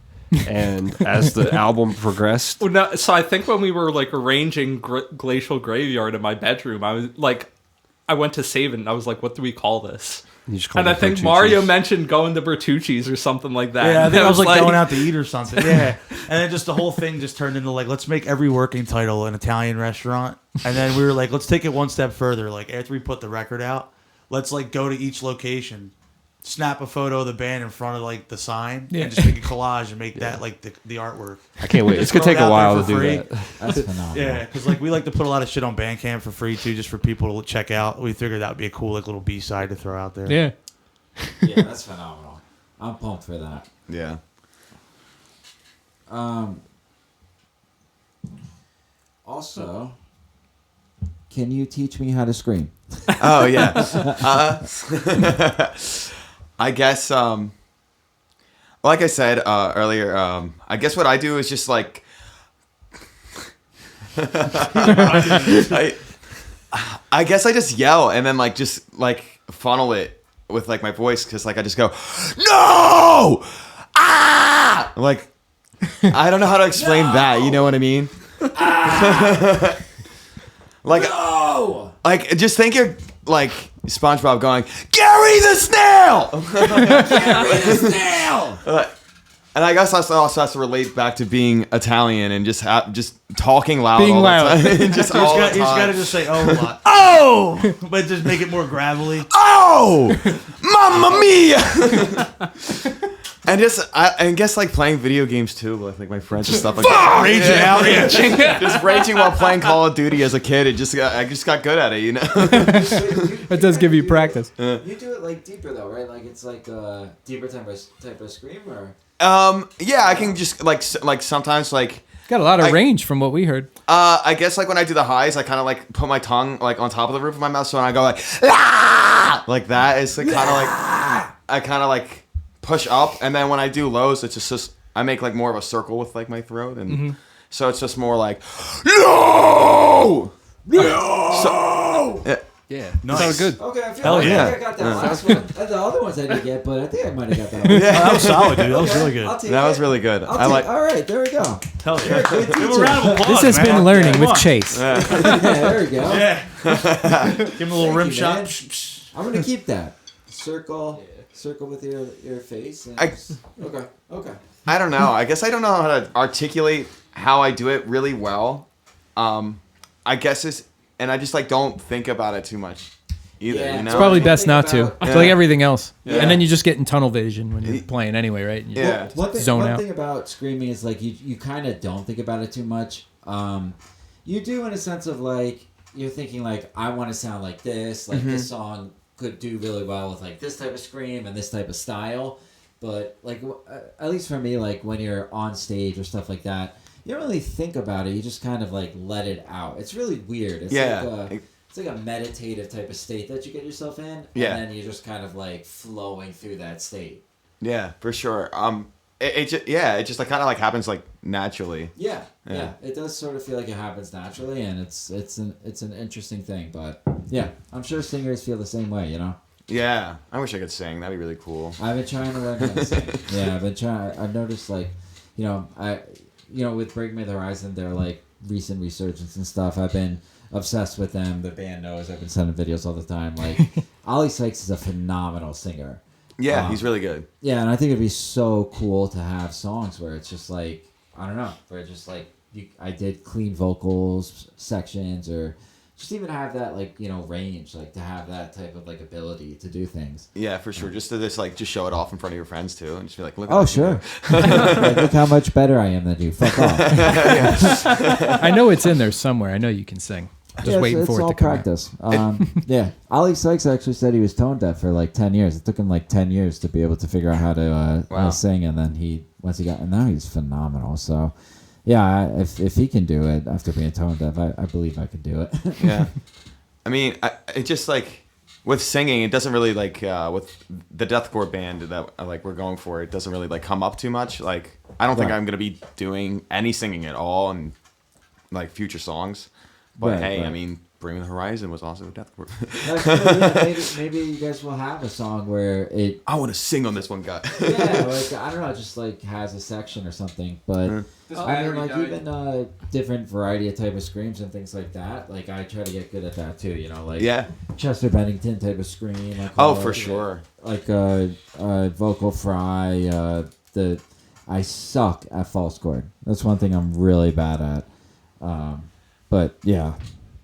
and as the album progressed, Well, no, so I think when we were like arranging Glacial Graveyard in my bedroom, I went to save it and I was like, what do we call this? you just called And I it think Bertucci's. Mario mentioned going to Bertucci's or something like that. Yeah, I And think I was like going out to eat or something. Yeah, and then just the whole thing just turned into like, let's make every working title an Italian restaurant. And then we were like, let's take it one step further. Like after we put the record out, let's like go to each location, snap a photo of the band in front of like the sign, and just make a collage and make that like the artwork. I can't wait. It's Just gonna throw take it a out while there to for do free. that. That's phenomenal. Yeah, because like we like to put a lot of shit on Bandcamp for free too, just for people to check out. We figured that would be a cool like little B-side to throw out there. Yeah. Yeah, that's phenomenal. I'm pumped for that. Yeah. Also, can you teach me how to scream? Oh yeah. I guess. Like I said earlier, I guess what I do is just like. I guess I just yell and then like just like funnel it with like my voice because like I just go no like I don't know how to explain that, you know what I mean? Like Oh! like just think you're like SpongeBob going Gary the snail. Gary the snail! And I guess that also has to relate back to being Italian and just talking loud. Being all loud. the time. Just all the You just time. gotta just say oh a lot. Oh! But just make it more gravelly. Oh, Mamma Mia! And I guess like playing video games too, with like my friends and stuff like that. Raging out. Just raging while playing Call of Duty as a kid. I just got good at it, you know. That does give you practice. You do it like deeper though, right? Like it's like a deeper type of scream, or Yeah, I can just like sometimes like. Got a lot of range from what we heard. I guess like when I do the highs, I kind of like put my tongue like on top of the roof of my mouth, so when I go like ah! Like that, it's like kind of like I kind of like push up, and then when I do lows, it's just I make like more of a circle with like my throat, and so it's just more like no. Yeah, Nice. sounds good. okay, I feel Hell like yeah. I got that last one. The other ones I didn't get, but I think I might have got that one. That was solid, dude. That was really good. I'll take That was it. really good. I'll I take- like. All right, there we go. Hell yeah. Good Give a teacher. round of applause, This has man. been learning Come with on. Chase. Yeah, there we go. Yeah. Give him a little Thank rim you, shot. man. Psh, psh. I'm gonna keep that circle with your face. And okay. I don't know. I guess I don't know how to articulate how I do it really well. I guess and I just like don't think about it too much either. Yeah. You know? It's probably best not to. It's like everything else. Yeah. And then you just get in tunnel vision when you're playing anyway, right? You Yeah. One zone out. thing about screaming is like you kind of don't think about it too much. You do in a sense of like you're thinking like I want to sound like this. Like this song could do really well with like this type of scream and this type of style. But like at least for me, like when you're on stage or stuff like that, you don't really think about it. You just kind of like let it out. It's really weird. It's it's like a meditative type of state that you get yourself in, and then you're just kind of like flowing through that state. Yeah, for sure. It just like kind of like happens like naturally. Yeah. It does sort of feel like it happens naturally, and it's an interesting thing. But yeah, I'm sure singers feel the same way. You know. Yeah, I wish I could sing. That'd be really cool. I've been trying to learn how to sing. Yeah, I've been trying. I've noticed like, with Break Me the Horizon, their like recent resurgence and stuff. I've been obsessed with them. The band knows. I've been sending videos all the time. Like, Ollie Sykes is a phenomenal singer. Yeah, he's really good. Yeah, and I think it'd be so cool to have songs where it's just like, I don't know, where it's just like, I did clean vocals sections, or just even have that like, range, like to have that type of like ability to do things. Yeah, for sure. Just to just show it off in front of your friends too, and just be like, look. Oh, sure. Like, look how much better I am than you. Fuck off. I know it's in there somewhere. I know you can sing. Just waiting for it to come practice. Yeah, Ollie Sykes actually said he was tone deaf for like 10 years. It took him like 10 years to be able to figure out how to sing, and then and now he's phenomenal. So, yeah, if he can do it after being tone deaf, I believe I could do it. Yeah, I mean, it just like with singing, it doesn't really like with the deathcore band that like we're going for. It doesn't really like come up too much. Like I don't think I'm gonna be doing any singing at all in like future songs. But I mean, Bring Me the Horizon was also a deathcore. Maybe you guys will have a song where I want to sing on this one, guy. Yeah, like I don't know, just like has a section or something. But I mean, like even different variety of type of screams and things like that. Like I try to get good at that too. Like Chester Bennington type of scream. Like, for sure. Like vocal fry. I suck at false chord. That's one thing I'm really bad at. But yeah,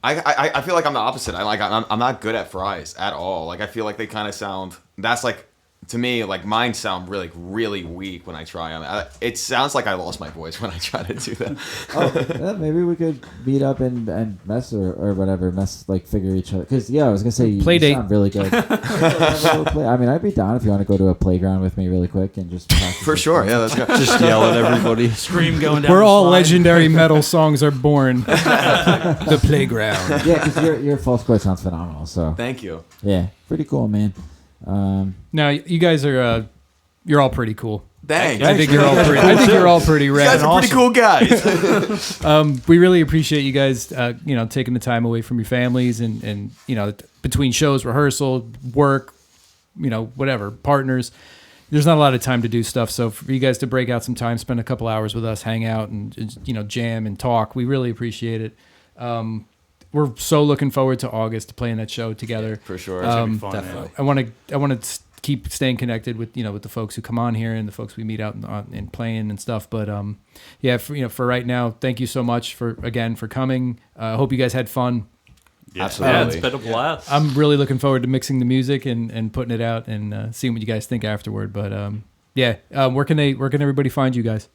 I feel like I'm the opposite. I'm not good at fries at all. Like I feel like they kind of sound. That's like to me like mine sound really weak when I try them. It sounds like I lost my voice when I try to do that. Maybe we could meet up and mess or whatever, like figure each other. Because I was gonna say you sound really good. I mean, I'd be down if you want to go to a playground with me really quick and just for sure. Yeah, let's go. Just yell at everybody, scream going down. Where all legendary metal songs are born. The playground. Yeah, because your false chord sounds phenomenal. So thank you. Yeah, pretty cool, man. Now you guys are you're all pretty cool. Thanks. I think you're all pretty. I think you're all pretty rad. You guys are pretty cool guys. We really appreciate you guys, taking the time away from your families and between shows, rehearsal, work, whatever, partners. There's not a lot of time to do stuff. So for you guys to break out some time, spend a couple hours with us, hang out and jam and talk, we really appreciate it. We're so looking forward to August to playing that show together. Yeah, for sure. It's gonna be fun, definitely. I want to keep staying connected with with the folks who come on here and the folks we meet out and playing and stuff. But for right now, thank you so much for coming. I hope you guys had fun. Yeah. Absolutely. Yeah, it's been a blast. I'm really looking forward to mixing the music and putting it out and seeing what you guys think afterward. But where can everybody find you guys?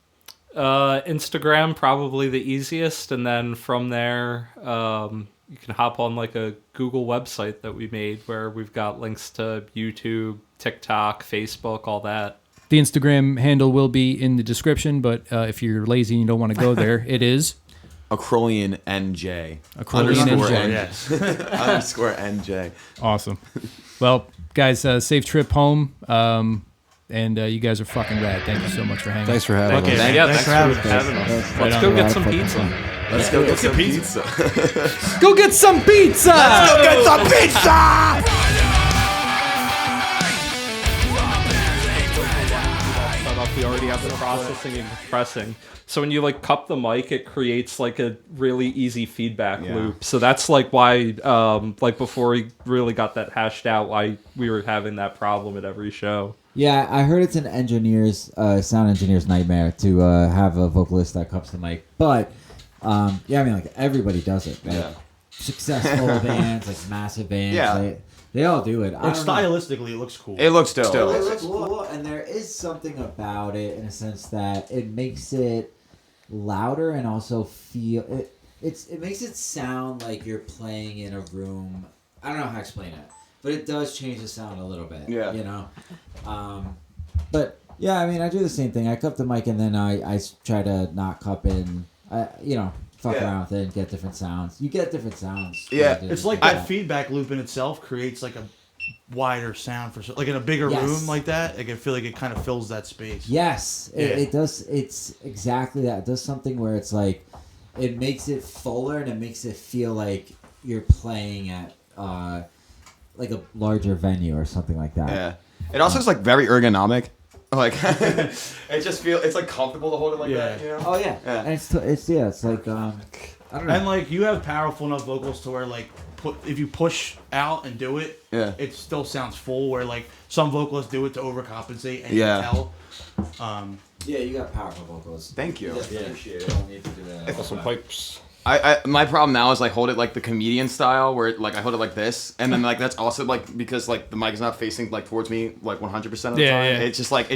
Instagram, probably the easiest, and then from there you can hop on like a Google website that we made where we've got links to YouTube, TikTok, Facebook, all that. The Instagram handle will be in the description, but if you're lazy and you don't want to go there, it is Acrolein NJ. Acrolein NJ. Yes. Underscore NJ. Awesome. Well, guys, safe trip home. And you guys are fucking rad. Thank you so much for hanging out. Thanks for having us. Thanks for having us. Let's go get some pizza. Let's go get some pizza. Go get some pizza! Let's go get some pizza! you already have the processing and compressing. So when you like cup the mic, it creates like a really easy feedback loop. So that's like why, like before we really got that hashed out, why we were having that problem at every show. Yeah, I heard it's an sound engineer's nightmare to have a vocalist that cups the mic. But yeah, I mean, like everybody does it. Right? Yeah. Successful bands, like massive bands. Yeah. They all do it. Like stylistically, it looks cool. It looks dope. It looks cool, and there is something about it in a sense that it makes it louder and also feel it. It makes it sound like you're playing in a room. I don't know how to explain it, but it does change the sound a little bit. Yeah. You know. But yeah, I mean, I do the same thing. I cup the mic and then I try to not cup in. Fuck around with it and get different sounds. You get different sounds. Yeah, it's like that feedback loop in itself creates like a wider sound for like in a bigger room like that. Like I feel like it kind of fills that space. Yes, it does. It's exactly that. It does something where it's like it makes it fuller and it makes it feel like you're playing at like a larger venue or something like that. Yeah, it also is like very ergonomic. Like it just it's like comfortable to hold it like that. You know? Oh yeah. And it's like I don't know. And like you have powerful enough vocals to where like if you push out and do it, it still sounds full. Where like some vocalists do it to overcompensate and you can tell. Yeah, you got powerful vocals. Thank you. Yeah, appreciate it. Don't need to do that. Some pipes. My problem now is like hold it like the comedian style where like I hold it like this and then like that's also like because like the mic is not facing like towards me like 100% of the time. It's just like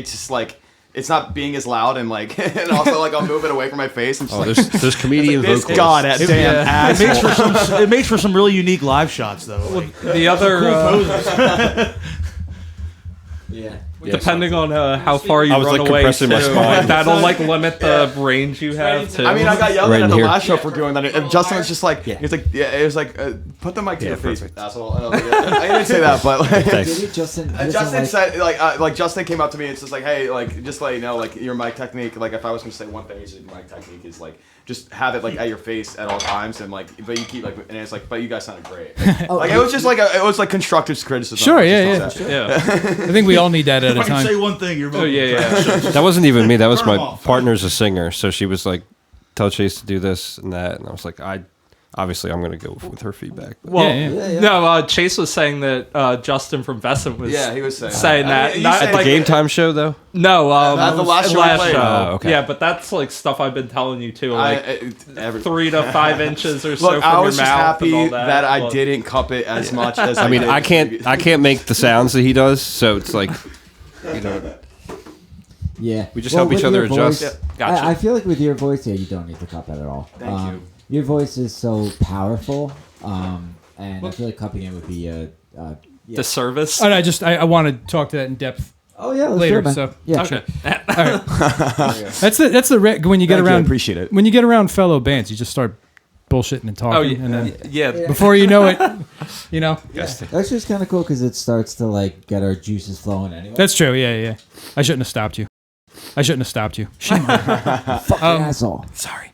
it's not being as loud and like and also like I'll move it away from my face and just there's comedian vocals. God damn ass. It makes for some really unique live shots though. Like, the other cool poses. Yeah. Depending on how far you I was, run like, away, compressing my spine. that'll like limit the range you have. Too. I mean, I got yelled Right at the here. last show for doing that. And Justin was just like, it was like, put the mic to your face, perfect. asshole. I didn't say that, but like, Did he, Justin? Justin said like Justin came up to me and just like, hey, like just to let you know, like your mic technique. Like if I was gonna say one thing, is your mic technique is like just have it like at your face at all times and like, but you keep like, and it's like, but you guys sounded great. Like it was just like it was like constructive criticism. Sure, yeah. I think we all need that at If a I can time. say one thing, you're vocal. That wasn't even me. That was Turn 'em my off. partner's a singer, so she was like, "Tell Chase to do this and that," and I was like, Obviously, I'm going to go with her feedback. But. Well, no, Chase was saying that Justin from Vesson was he was saying that. I mean, not at the Game Time show, though? No, at the last show we played. Okay. Yeah, but that's like stuff I've been telling you too, like 3 to 5 inches or so Look, from I your was just mouth happy and all that I didn't cup it as much as I mean, did. I can't make the sounds that he does, so it's like, you know. Yeah. We just help each other adjust. Voice, Gotcha. I feel like with your voice, you don't need to cup it at all. Thank you. Your voice is so powerful, and I feel like cupping it would be a disservice. And I want to talk to that in depth. Oh yeah, let's later. do it, man. So Yeah, okay. Sure. That's the when you get around. Appreciate it. When you get around fellow bands, you just start bullshitting and talking. Oh yeah, and then yeah. Before you know it, you know. That's just kind of cool because it starts to like get our juices flowing anyway. That's true. Yeah. I shouldn't have stopped you. Shame on you. Fucking asshole. Sorry.